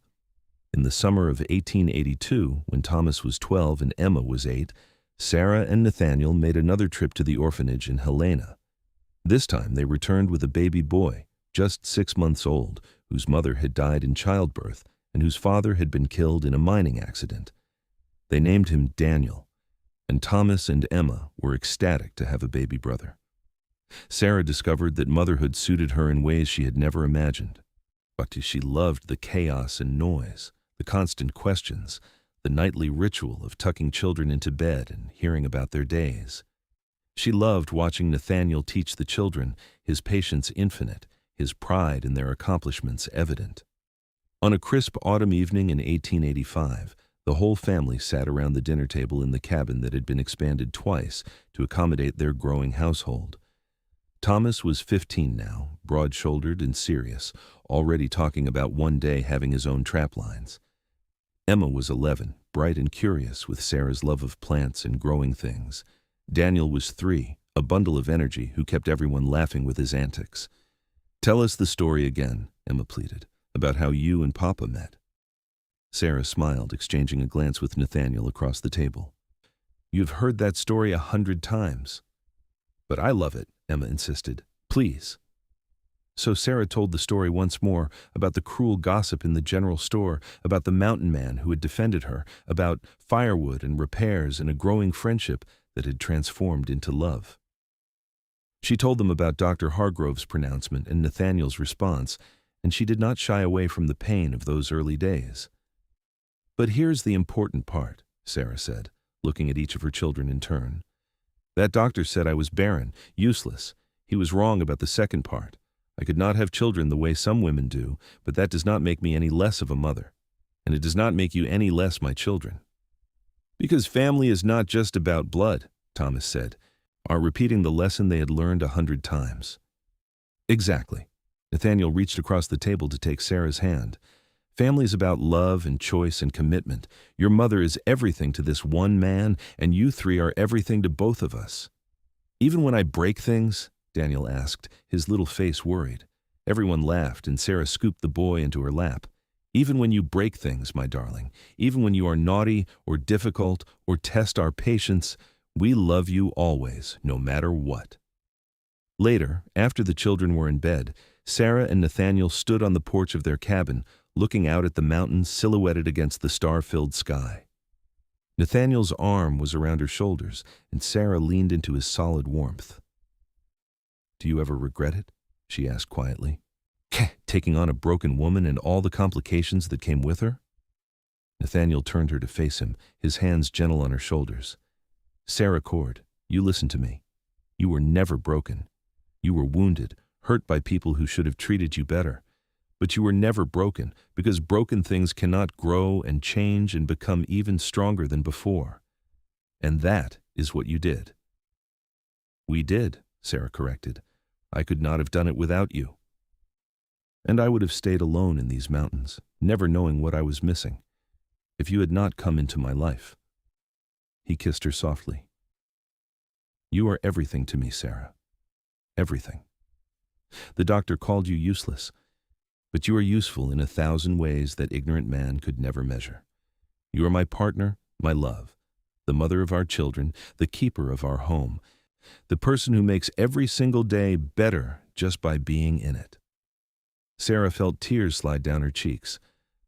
In the summer of 1882, when Thomas was 12 and Emma was 8, Sarah and Nathaniel made another trip to the orphanage in Helena. This time they returned with a baby boy, just 6 months old, whose mother had died in childbirth and whose father had been killed in a mining accident. They named him Daniel, and Thomas and Emma were ecstatic to have a baby brother. Sarah discovered that motherhood suited her in ways she had never imagined. But she loved the chaos and noise, the constant questions, the nightly ritual of tucking children into bed and hearing about their days. She loved watching Nathaniel teach the children, his patience infinite, his pride in their accomplishments evident. On a crisp autumn evening in 1885, the whole family sat around the dinner table in the cabin that had been expanded twice to accommodate their growing household. Thomas was 15 now, broad-shouldered and serious, already talking about one day having his own trap lines. Emma was 11, bright and curious with Sarah's love of plants and growing things. Daniel was 3, a bundle of energy who kept everyone laughing with his antics. "Tell us the story again," Emma pleaded, "about how you and Papa met." Sarah smiled, exchanging a glance with Nathaniel across the table. "You've heard that story 100 times." "But I love it," Emma insisted. "Please." So Sarah told the story once more, about the cruel gossip in the general store, about the mountain man who had defended her, about firewood and repairs and a growing friendship that had transformed into love. She told them about Dr. Hargrove's pronouncement and Nathaniel's response, and she did not shy away from the pain of those early days. "But here's the important part," Sarah said, looking at each of her children in turn. "That doctor said I was barren, useless. He was wrong about the second part. I could not have children the way some women do, but that does not make me any less of a mother. And it does not make you any less my children." "Because family is not just about blood," Thomas said, repeating the lesson they had learned 100 times. "Exactly." Nathaniel reached across the table to take Sarah's hand. "Family is about love and choice and commitment. Your mother is everything to this one man, and you 3 are everything to both of us." "Even when I break things?" Daniel asked, his little face worried. Everyone laughed, and Sarah scooped the boy into her lap. "Even when you break things, my darling, even when you are naughty or difficult or test our patience, we love you always, no matter what." Later, after the children were in bed, Sarah and Nathaniel stood on the porch of their cabin, looking out at the mountains silhouetted against the star-filled sky. Nathaniel's arm was around her shoulders, and Sarah leaned into his solid warmth. "Do you ever regret it?" she asked quietly. "Keh," taking on a broken woman and all the complications that came with her? Nathaniel turned her to face him, his hands gentle on her shoulders. Sarah Cord, you listen to me. You were never broken. You were wounded, hurt by people who should have treated you better. But you were never broken, because broken things cannot grow and change and become even stronger than before. And that is what you did. We did, Sarah corrected. I could not have done it without you. And I would have stayed alone in these mountains, never knowing what I was missing, if you had not come into my life. He kissed her softly. You are everything to me, Sarah. Everything. The doctor called you useless, but you are useful in 1,000 ways that ignorant man could never measure. You are my partner, my love, the mother of our children, the keeper of our home, the person who makes every single day better just by being in it. Sarah felt tears slide down her cheeks,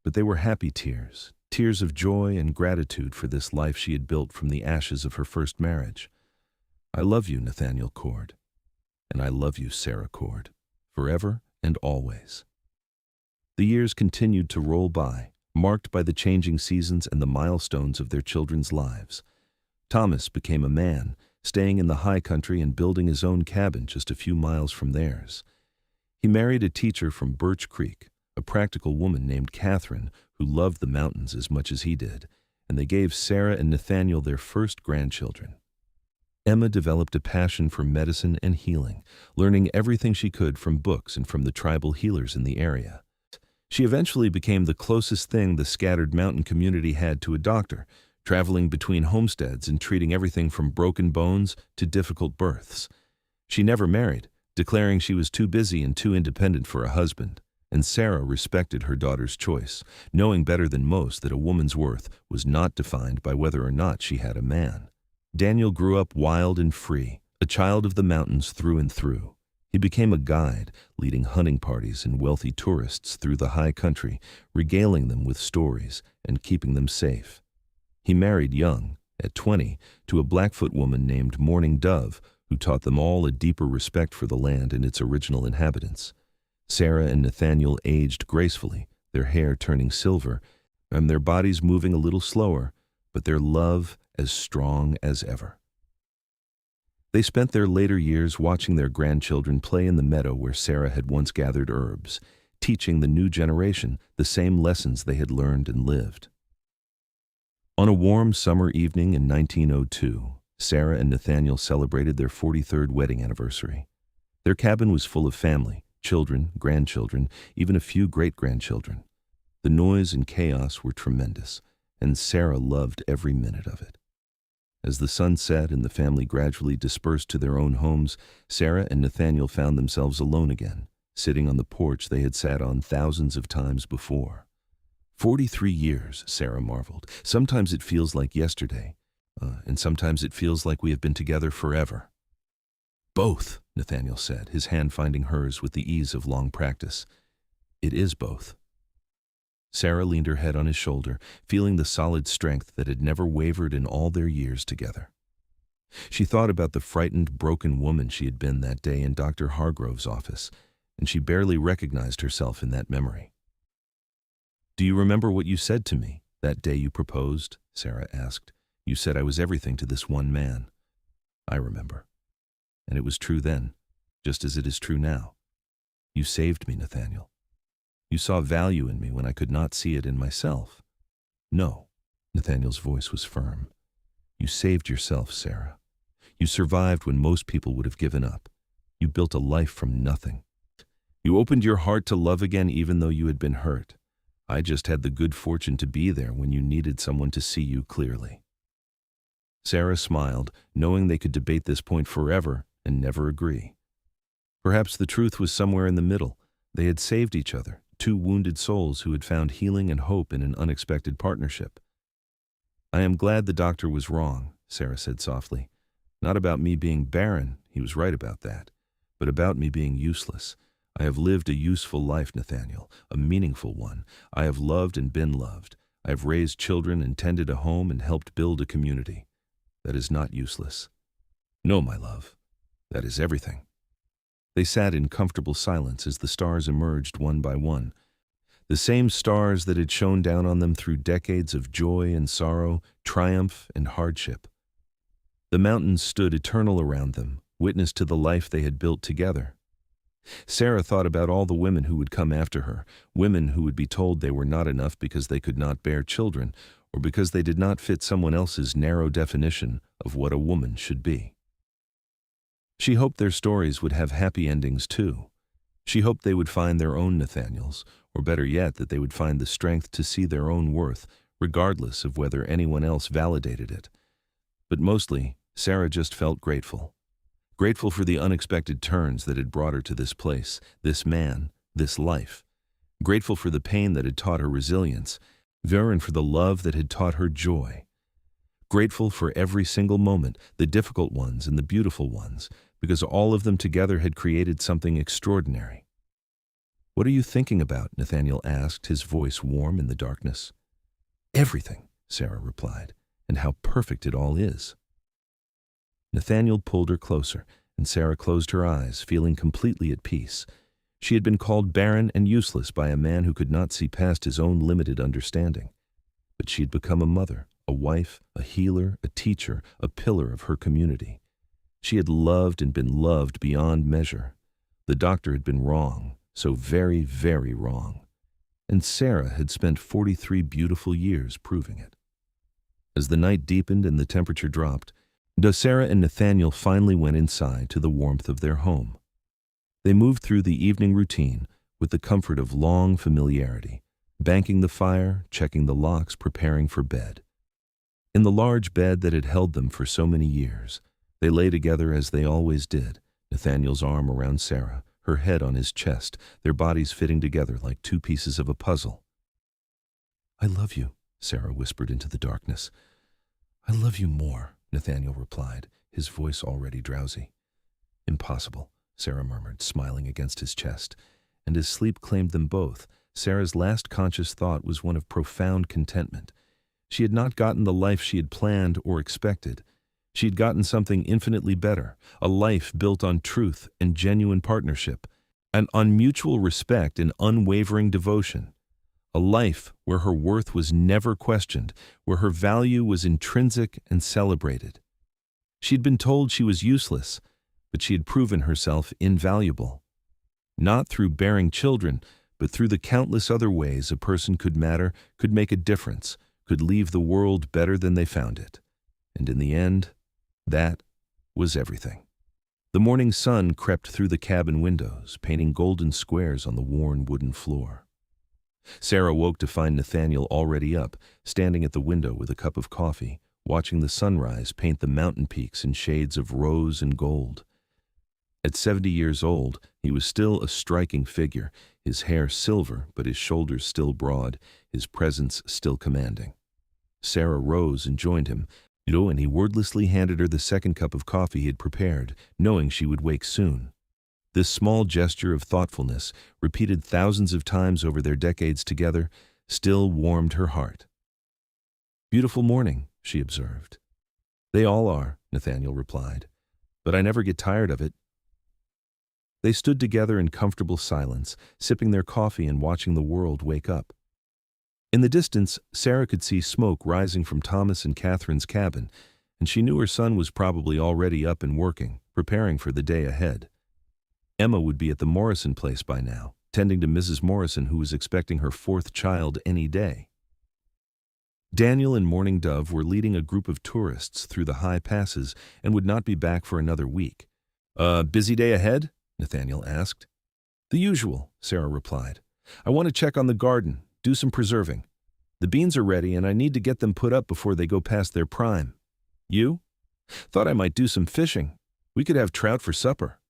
but they were happy tears, tears of joy and gratitude for this life she had built from the ashes of her first marriage. I love you, Nathaniel Cord, and I love you, Sarah Cord, forever and always. The years continued to roll by, marked by the changing seasons and the milestones of their children's lives. Thomas became a man, staying in the high country and building his own cabin just a few miles from theirs. He married a teacher from Birch Creek, a practical woman named Catherine, who loved the mountains as much as he did, and they gave Sarah and Nathaniel their first grandchildren. Emma developed a passion for medicine and healing, learning everything she could from books and from the tribal healers in the area. She eventually became the closest thing the scattered mountain community had to a doctor, traveling between homesteads and treating everything from broken bones to difficult births. She never married, declaring she was too busy and too independent for a husband, and Sarah respected her daughter's choice, knowing better than most that a woman's worth was not defined by whether or not she had a man. Daniel grew up wild and free, a child of the mountains through and through. He became a guide, leading hunting parties and wealthy tourists through the high country, regaling them with stories and keeping them safe. He married young, at 20, to a Blackfoot woman named Morning Dove, who taught them all a deeper respect for the land and its original inhabitants. Sarah and Nathaniel aged gracefully, their hair turning silver, and their bodies moving a little slower, but their love as strong as ever. They spent their later years watching their grandchildren play in the meadow where Sarah had once gathered herbs, teaching the new generation the same lessons they had learned and lived. On a warm summer evening in 1902, Sarah and Nathaniel celebrated their 43rd wedding anniversary. Their cabin was full of family, children, grandchildren, even a few great-grandchildren. The noise and chaos were tremendous, and Sarah loved every minute of it. As the sun set and the family gradually dispersed to their own homes, Sarah and Nathaniel found themselves alone again, sitting on the porch they had sat on thousands of times before. 43 years, Sarah marveled. Sometimes it feels like yesterday, and sometimes it feels like we have been together forever. Both, Nathaniel said, his hand finding hers with the ease of long practice. It is both. Sarah leaned her head on his shoulder, feeling the solid strength that had never wavered in all their years together. She thought about the frightened, broken woman she had been that day in Dr. Hargrove's office, and she barely recognized herself in that memory. Do you remember what you said to me that day you proposed? Sarah asked. You said I was everything to this one man. I remember. And it was true then, just as it is true now. You saved me, Nathaniel. You saw value in me when I could not see it in myself. No, Nathaniel's voice was firm. You saved yourself, Sarah. You survived when most people would have given up. You built a life from nothing. You opened your heart to love again even though you had been hurt. I just had the good fortune to be there when you needed someone to see you clearly. Sarah smiled, knowing they could debate this point forever and never agree. Perhaps the truth was somewhere in the middle. They had saved each other, two wounded souls who had found healing and hope in an unexpected partnership. I am glad the doctor was wrong, Sarah said softly. Not about me being barren, he was right about that, but about me being useless. I have lived a useful life, Nathaniel, a meaningful one. I have loved and been loved. I have raised children and tended a home and helped build a community. That is not useless. No, my love, that is everything. They sat in comfortable silence as the stars emerged one by one. The same stars that had shone down on them through decades of joy and sorrow, triumph and hardship. The mountains stood eternal around them, witness to the life they had built together. Sarah thought about all the women who would come after her, women who would be told they were not enough because they could not bear children, or because they did not fit someone else's narrow definition of what a woman should be. She hoped their stories would have happy endings too. She hoped they would find their own Nathaniels, or better yet, that they would find the strength to see their own worth, regardless of whether anyone else validated it. But mostly, Sarah just felt grateful. Grateful for the unexpected turns that had brought her to this place, this man, this life. Grateful for the pain that had taught her resilience, Barren for the love that had taught her joy. Grateful for every single moment, the difficult ones and the beautiful ones, because all of them together had created something extraordinary. "What are you thinking about?" Nathaniel asked, his voice warm in the darkness. "Everything," Sarah replied, "and how perfect it all is." Nathaniel pulled her closer, and Sarah closed her eyes, feeling completely at peace. She had been called barren and useless by a man who could not see past his own limited understanding. But she had become a mother, a wife, a healer, a teacher, a pillar of her community. She had loved and been loved beyond measure. The doctor had been wrong, so very, very wrong. And Sarah had spent 43 beautiful years proving it. As the night deepened and the temperature dropped, Sarah and Nathaniel finally went inside to the warmth of their home. They moved through the evening routine with the comfort of long familiarity, banking the fire, checking the locks, preparing for bed. In the large bed that had held them for so many years, they lay together as they always did, Nathaniel's arm around Sarah, her head on his chest, their bodies fitting together like two pieces of a puzzle. "I love you," Sarah whispered into the darkness. "I love you more," Nathaniel replied, his voice already drowsy. "Impossible," Sarah murmured, smiling against his chest. And as sleep claimed them both, Sarah's last conscious thought was one of profound contentment. She had not gotten the life she had planned or expected. She had gotten something infinitely better, a life built on truth and genuine partnership, and on mutual respect and unwavering devotion. A life where her worth was never questioned, where her value was intrinsic and celebrated. She had been told she was useless, but she had proven herself invaluable. Not through bearing children, but through the countless other ways a person could matter, could make a difference, could leave the world better than they found it. And in the end, that was everything. The morning sun crept through the cabin windows, painting golden squares on the worn wooden floor. Sarah woke to find Nathaniel already up, standing at the window with a cup of coffee, watching the sunrise paint the mountain peaks in shades of rose and gold. At 70 years old, he was still a striking figure, his hair silver but his shoulders still broad, his presence still commanding. Sarah rose and joined him, and he wordlessly handed her the second cup of coffee he had prepared, knowing she would wake soon. This small gesture of thoughtfulness, repeated thousands of times over their decades together, still warmed her heart. "Beautiful morning," she observed. "They all are," Nathaniel replied, "but I never get tired of it." They stood together in comfortable silence, sipping their coffee and watching the world wake up. In the distance, Sarah could see smoke rising from Thomas and Catherine's cabin, and she knew her son was probably already up and working, preparing for the day ahead. Emma would be at the Morrison place by now, tending to Mrs. Morrison, who was expecting her fourth child any day. Daniel and Morning Dove were leading a group of tourists through the high passes and would not be back for another week. Busy day ahead?" Nathaniel asked. "The usual," Sarah replied. "I want to check on the garden, do some preserving. The beans are ready and I need to get them put up before they go past their prime. You? Thought I might do some fishing. We could have trout for supper."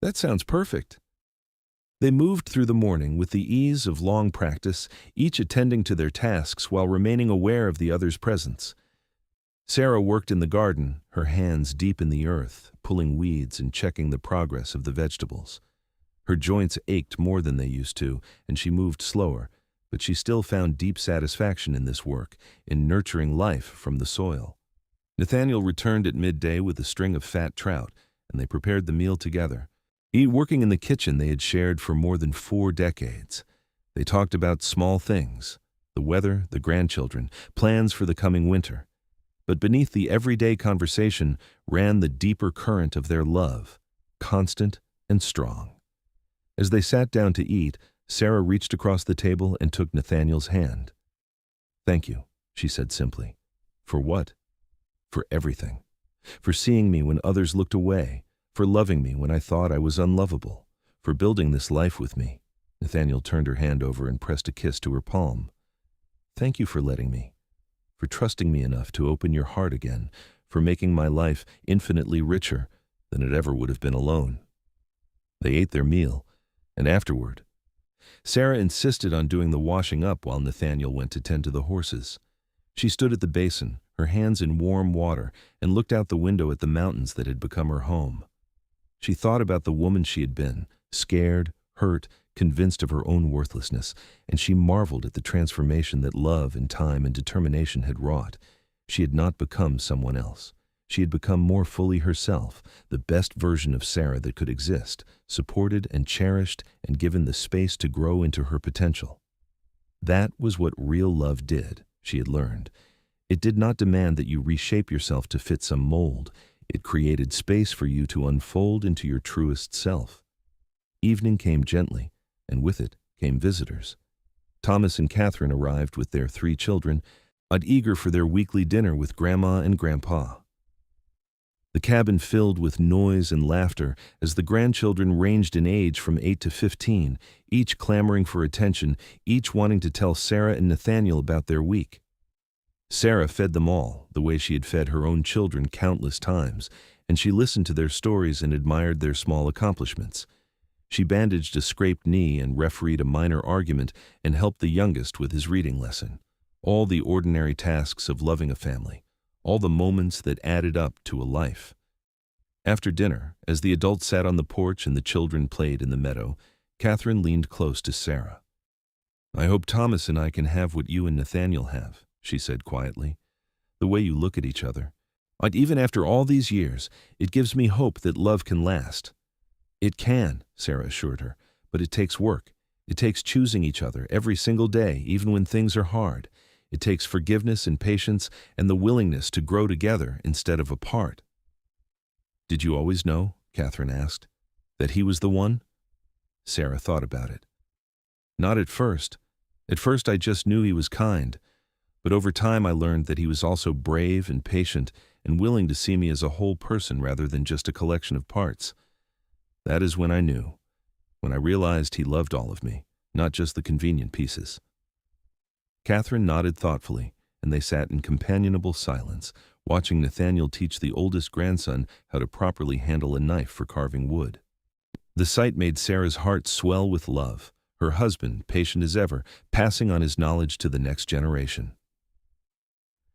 "That sounds perfect." They moved through the morning with the ease of long practice, each attending to their tasks while remaining aware of the other's presence. Sarah worked in the garden, her hands deep in the earth, pulling weeds and checking the progress of the vegetables. Her joints ached more than they used to, and she moved slower, but she still found deep satisfaction in this work, in nurturing life from the soil. Nathaniel returned at midday with a string of fat trout, and they prepared the meal together. Working in the kitchen they had shared for more than 4 decades. They talked about small things, the weather, the grandchildren, plans for the coming winter. But beneath the everyday conversation ran the deeper current of their love, constant and strong. As they sat down to eat, Sarah reached across the table and took Nathaniel's hand. "Thank you," she said simply. "For what?" "For everything. For seeing me when others looked away, for loving me when I thought I was unlovable, for building this life with me." Nathaniel turned her hand over and pressed a kiss to her palm. "Thank you for letting me, for trusting me enough to open your heart again, for making my life infinitely richer than it ever would have been alone." They ate their meal, and afterward, Sarah insisted on doing the washing up while Nathaniel went to tend to the horses. She stood at the basin, her hands in warm water, and looked out the window at the mountains that had become her home. She thought about the woman she had been, scared, hurt, convinced of her own worthlessness, and she marveled at the transformation that love and time and determination had wrought. She had not become someone else. She had become more fully herself, the best version of Sarah that could exist, supported and cherished and given the space to grow into her potential. That was what real love did, she had learned. It did not demand that you reshape yourself to fit some mold. It created space for you to unfold into your truest self. Evening came gently, and with it came visitors. Thomas and Catherine arrived with their 3 children, eager for their weekly dinner with Grandma and Grandpa. The cabin filled with noise and laughter as the grandchildren ranged in age from 8 to 15, each clamoring for attention, each wanting to tell Sarah and Nathaniel about their week. Sarah fed them all, the way she had fed her own children countless times, and she listened to their stories and admired their small accomplishments. She bandaged a scraped knee and refereed a minor argument and helped the youngest with his reading lesson. All the ordinary tasks of loving a family, all the moments that added up to a life. After dinner, as the adults sat on the porch and the children played in the meadow, Catherine leaned close to Sarah. "I hope Thomas and I can have what you and Nathaniel have," she said quietly. "The way you look at each other. And even after all these years, it gives me hope that love can last." "It can," Sarah assured her, "but it takes work. It takes choosing each other every single day, even when things are hard. It takes forgiveness and patience and the willingness to grow together instead of apart." "Did you always know," Catherine asked, "that he was the one?" Sarah thought about it. "Not at first. At first I just knew he was kind. But over time I learned that he was also brave and patient and willing to see me as a whole person rather than just a collection of parts. That is when I knew, when I realized he loved all of me, not just the convenient pieces." Catherine nodded thoughtfully, and they sat in companionable silence, watching Nathaniel teach the oldest grandson how to properly handle a knife for carving wood. The sight made Sarah's heart swell with love, her husband, patient as ever, passing on his knowledge to the next generation.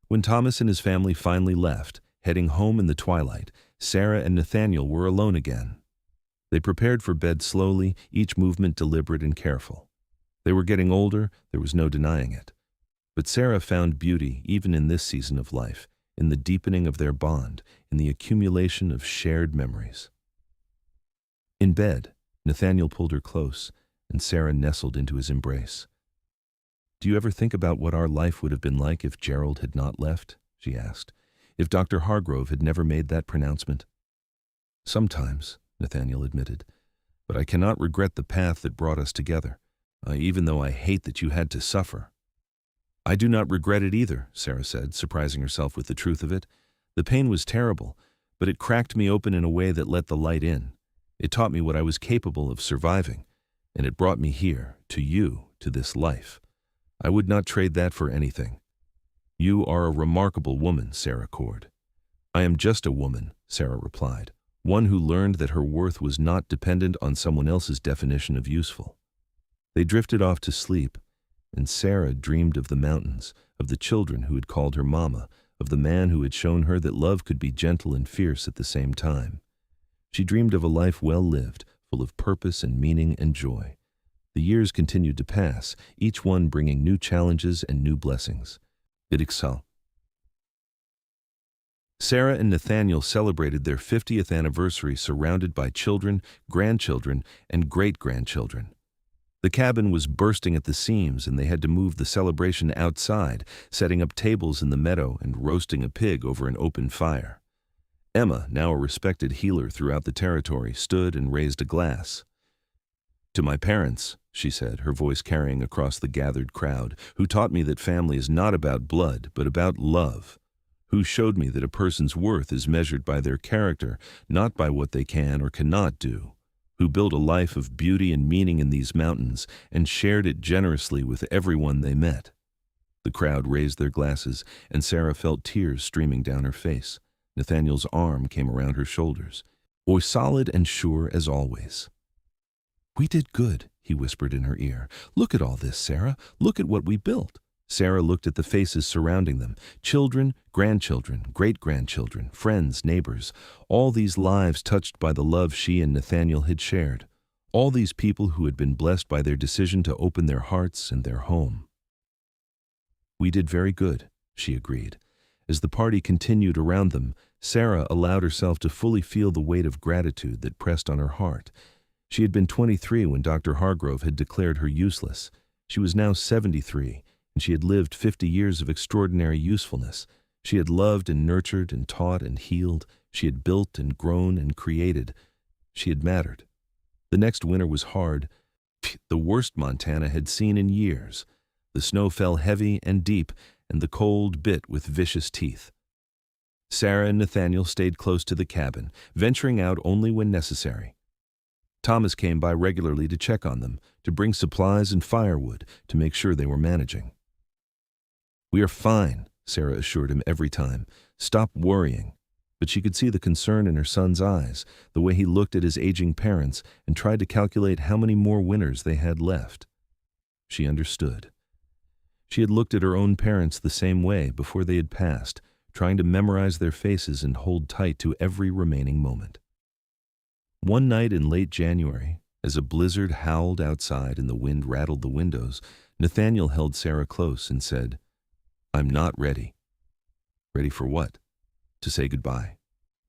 When Thomas and his family finally left, heading home in the twilight, Sarah and Nathaniel were alone again. They prepared for bed slowly, each movement deliberate and careful. They were getting older, there was no denying it. But Sarah found beauty even in this season of life, in the deepening of their bond, in the accumulation of shared memories. In bed, Nathaniel pulled her close, and Sarah nestled into his embrace. "Do you ever think about what our life would have been like if Gerald had not left?" she asked. "If Dr. Hargrove had never made that pronouncement?" "Sometimes," Nathaniel admitted, "but I cannot regret the path that brought us together, even though I hate that you had to suffer." "I do not regret it either," Sarah said, surprising herself with the truth of it. "The pain was terrible, but it cracked me open in a way that let the light in. It taught me what I was capable of surviving, and it brought me here, to you, to this life. I would not trade that for anything." "You are a remarkable woman," Sarah cooed. "I am just a woman," Sarah replied, "one who learned that her worth was not dependent on someone else's definition of useful." They drifted off to sleep, and Sarah dreamed of the mountains, of the children who had called her mama, of the man who had shown her that love could be gentle and fierce at the same time. She dreamed of a life well lived, full of purpose and meaning and joy. The years continued to pass, each one bringing new challenges and new blessings. It excelled. Sarah and Nathaniel celebrated their 50th anniversary surrounded by children, grandchildren, and great-grandchildren. The cabin was bursting at the seams, and they had to move the celebration outside, setting up tables in the meadow and roasting a pig over an open fire. Emma, now a respected healer throughout the territory, stood and raised a glass. "To my parents," she said, her voice carrying across the gathered crowd, "who taught me that family is not about blood, but about love. Who showed me that a person's worth is measured by their character, not by what they can or cannot do. Who built a life of beauty and meaning in these mountains and shared it generously with everyone they met." The crowd raised their glasses, and Sarah felt tears streaming down her face. Nathaniel's arm came around her shoulders. "O solid and sure as always." "We did good," he whispered in her ear. "Look at all this, Sarah. Look at what we built." Sarah looked at the faces surrounding them. Children, grandchildren, great-grandchildren, friends, neighbors. All these lives touched by the love she and Nathaniel had shared. All these people who had been blessed by their decision to open their hearts and their home. "We did very good," she agreed. As the party continued around them, Sarah allowed herself to fully feel the weight of gratitude that pressed on her heart. She had been 23 when Dr. Hargrove had declared her useless. She was now 73, and she had lived 50 years of extraordinary usefulness. She had loved and nurtured and taught and healed. She had built and grown and created. She had mattered. The next winter was hard, the worst Montana had seen in years. The snow fell heavy and deep, and the cold bit with vicious teeth. Sarah and Nathaniel stayed close to the cabin, venturing out only when necessary. Thomas came by regularly to check on them, to bring supplies and firewood, to make sure they were managing. "We are fine," Sarah assured him every time. "Stop worrying." But she could see the concern in her son's eyes, the way he looked at his aging parents and tried to calculate how many more winters they had left. She understood. She had looked at her own parents the same way before they had passed, trying to memorize their faces and hold tight to every remaining moment. One night in late January, as a blizzard howled outside and the wind rattled the windows, Nathaniel held Sarah close and said, "I'm not ready." "Ready for what?" "To say goodbye.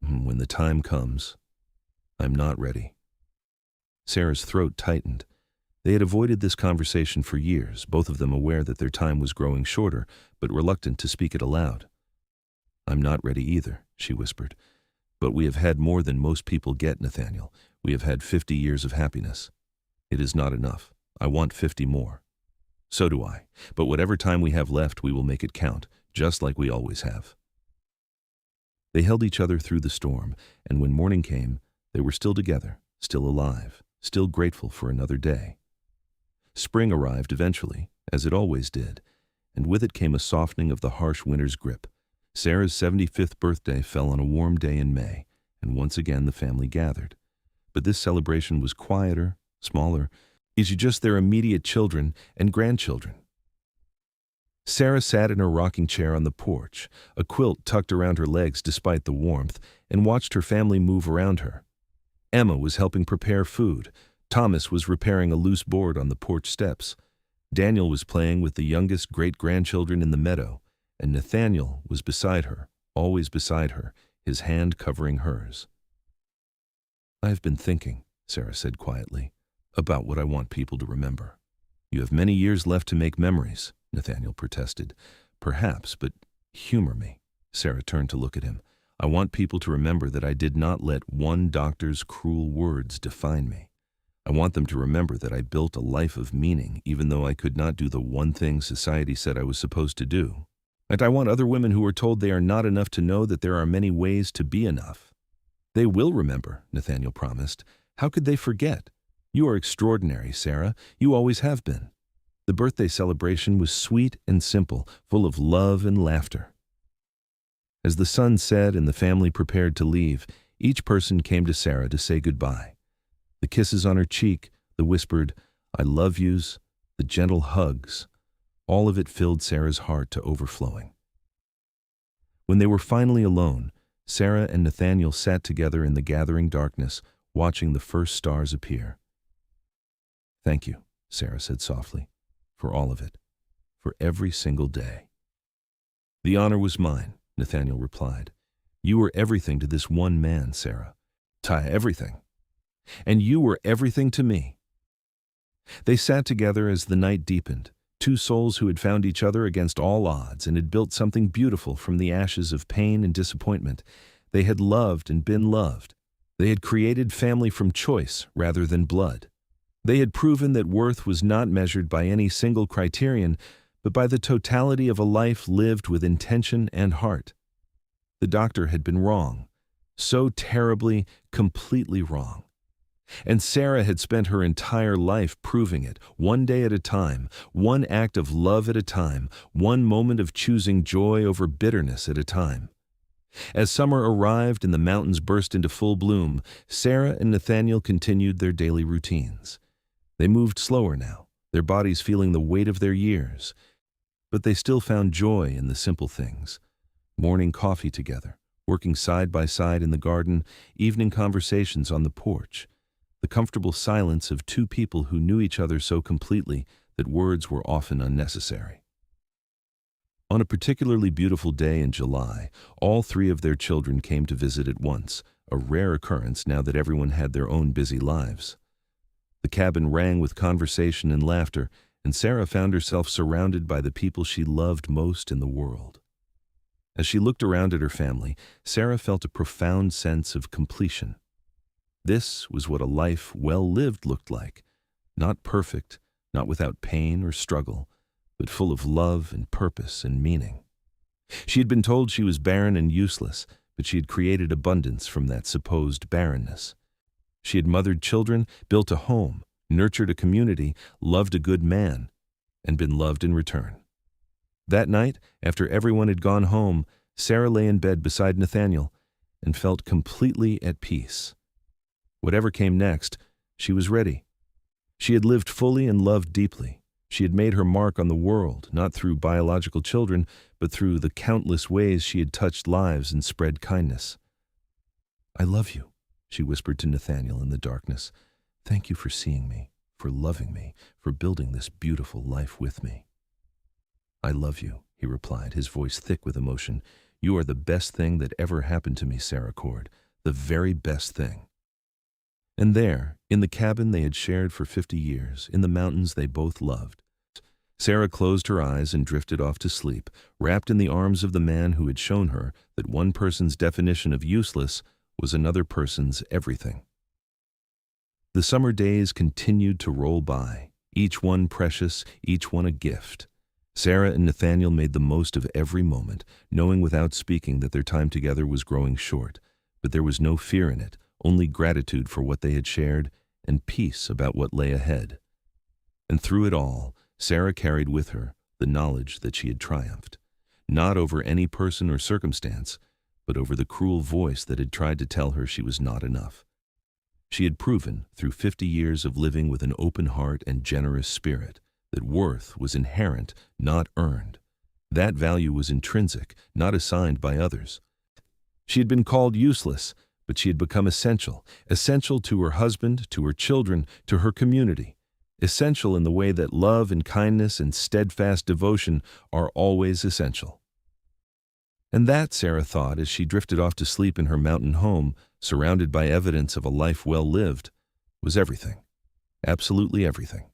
When the time comes, I'm not ready." Sarah's throat tightened. They had avoided this conversation for years, both of them aware that their time was growing shorter, but reluctant to speak it aloud. "I'm not ready either," she whispered. "But we have had more than most people get, Nathaniel. We have had 50 years of happiness. It is not enough. I want 50 more." "So do I. But whatever time we have left, we will make it count, just like we always have." They held each other through the storm, and when morning came, they were still together, still alive, still grateful for another day. Spring arrived eventually, as it always did, and with it came a softening of the harsh winter's grip. Sarah's 75th birthday fell on a warm day in May, and once again the family gathered. But this celebration was quieter, smaller, each just their immediate children and grandchildren. Sarah sat in her rocking chair on the porch, a quilt tucked around her legs despite the warmth, and watched her family move around her. Emma was helping prepare food. Thomas was repairing a loose board on the porch steps. Daniel was playing with the youngest great-grandchildren in the meadow, and Nathaniel was beside her, always beside her, his hand covering hers. "I have been thinking," Sarah said quietly, "about what I want people to remember." "You have many years left to make memories," Nathaniel protested. "Perhaps, but humor me." Sarah turned to look at him. "I want people to remember that I did not let one doctor's cruel words define me. I want them to remember that I built a life of meaning, even though I could not do the one thing society said I was supposed to do. And I want other women who are told they are not enough to know that there are many ways to be enough." "They will remember," Nathaniel promised. "How could they forget? You are extraordinary, Sarah. You always have been." The birthday celebration was sweet and simple, full of love and laughter. As the sun set and the family prepared to leave, each person came to Sarah to say goodbye. The kisses on her cheek, the whispered, "I love yous," the gentle hugs, all of it filled Sarah's heart to overflowing. When they were finally alone, Sarah and Nathaniel sat together in the gathering darkness, watching the first stars appear. "Thank you," Sarah said softly, "for all of it, for every single day." "The honor was mine," Nathaniel replied. You were everything to this one man, Sarah. Everything. And you were everything to me. They sat together as the night deepened, two souls who had found each other against all odds and had built something beautiful from the ashes of pain and disappointment. They had loved and been loved. They had created family from choice rather than blood. They had proven that worth was not measured by any single criterion, but by the totality of a life lived with intention and heart. The doctor had been wrong, so terribly, completely wrong. And Sarah had spent her entire life proving it, one day at a time, one act of love at a time, one moment of choosing joy over bitterness at a time. As summer arrived and the mountains burst into full bloom, Sarah and Nathaniel continued their daily routines. They moved slower now, their bodies feeling the weight of their years. But they still found joy in the simple things. Morning coffee together, working side by side in the garden, evening conversations on the porch. The comfortable silence of two people who knew each other so completely that words were often unnecessary. On a particularly beautiful day in July, all three of their children came to visit at once, a rare occurrence now that everyone had their own busy lives. The cabin rang with conversation and laughter, and Sarah found herself surrounded by the people she loved most in the world. As she looked around at her family, Sarah felt a profound sense of completion. This was what a life well lived looked like, not perfect, not without pain or struggle, but full of love and purpose and meaning. She had been told she was barren and useless, but she had created abundance from that supposed barrenness. She had mothered children, built a home, nurtured a community, loved a good man, and been loved in return. That night, after everyone had gone home, Sarah lay in bed beside Nathaniel and felt completely at peace. Whatever came next, she was ready. She had lived fully and loved deeply. She had made her mark on the world, not through biological children, but through the countless ways she had touched lives and spread kindness. "I love you," she whispered to Nathaniel in the darkness. "Thank you for seeing me, for loving me, for building this beautiful life with me." "I love you," he replied, his voice thick with emotion. "You are the best thing that ever happened to me, Sarah Cord, the very best thing." And there, in the cabin they had shared for 50 years, in the mountains they both loved, Sarah closed her eyes and drifted off to sleep, wrapped in the arms of the man who had shown her that one person's definition of useless was another person's everything. The summer days continued to roll by, each one precious, each one a gift. Sarah and Nathaniel made the most of every moment, knowing without speaking that their time together was growing short, but there was no fear in it, only gratitude for what they had shared and peace about what lay ahead. And through it all, Sarah carried with her the knowledge that she had triumphed, not over any person or circumstance, but over the cruel voice that had tried to tell her she was not enough. She had proven, through 50 years of living with an open heart and generous spirit, that worth was inherent, not earned. That value was intrinsic, not assigned by others. She had been called useless, but she had become essential, essential to her husband, to her children, to her community, essential in the way that love and kindness and steadfast devotion are always essential. And that, Sarah thought, as she drifted off to sleep in her mountain home, surrounded by evidence of a life well lived, was everything, absolutely everything.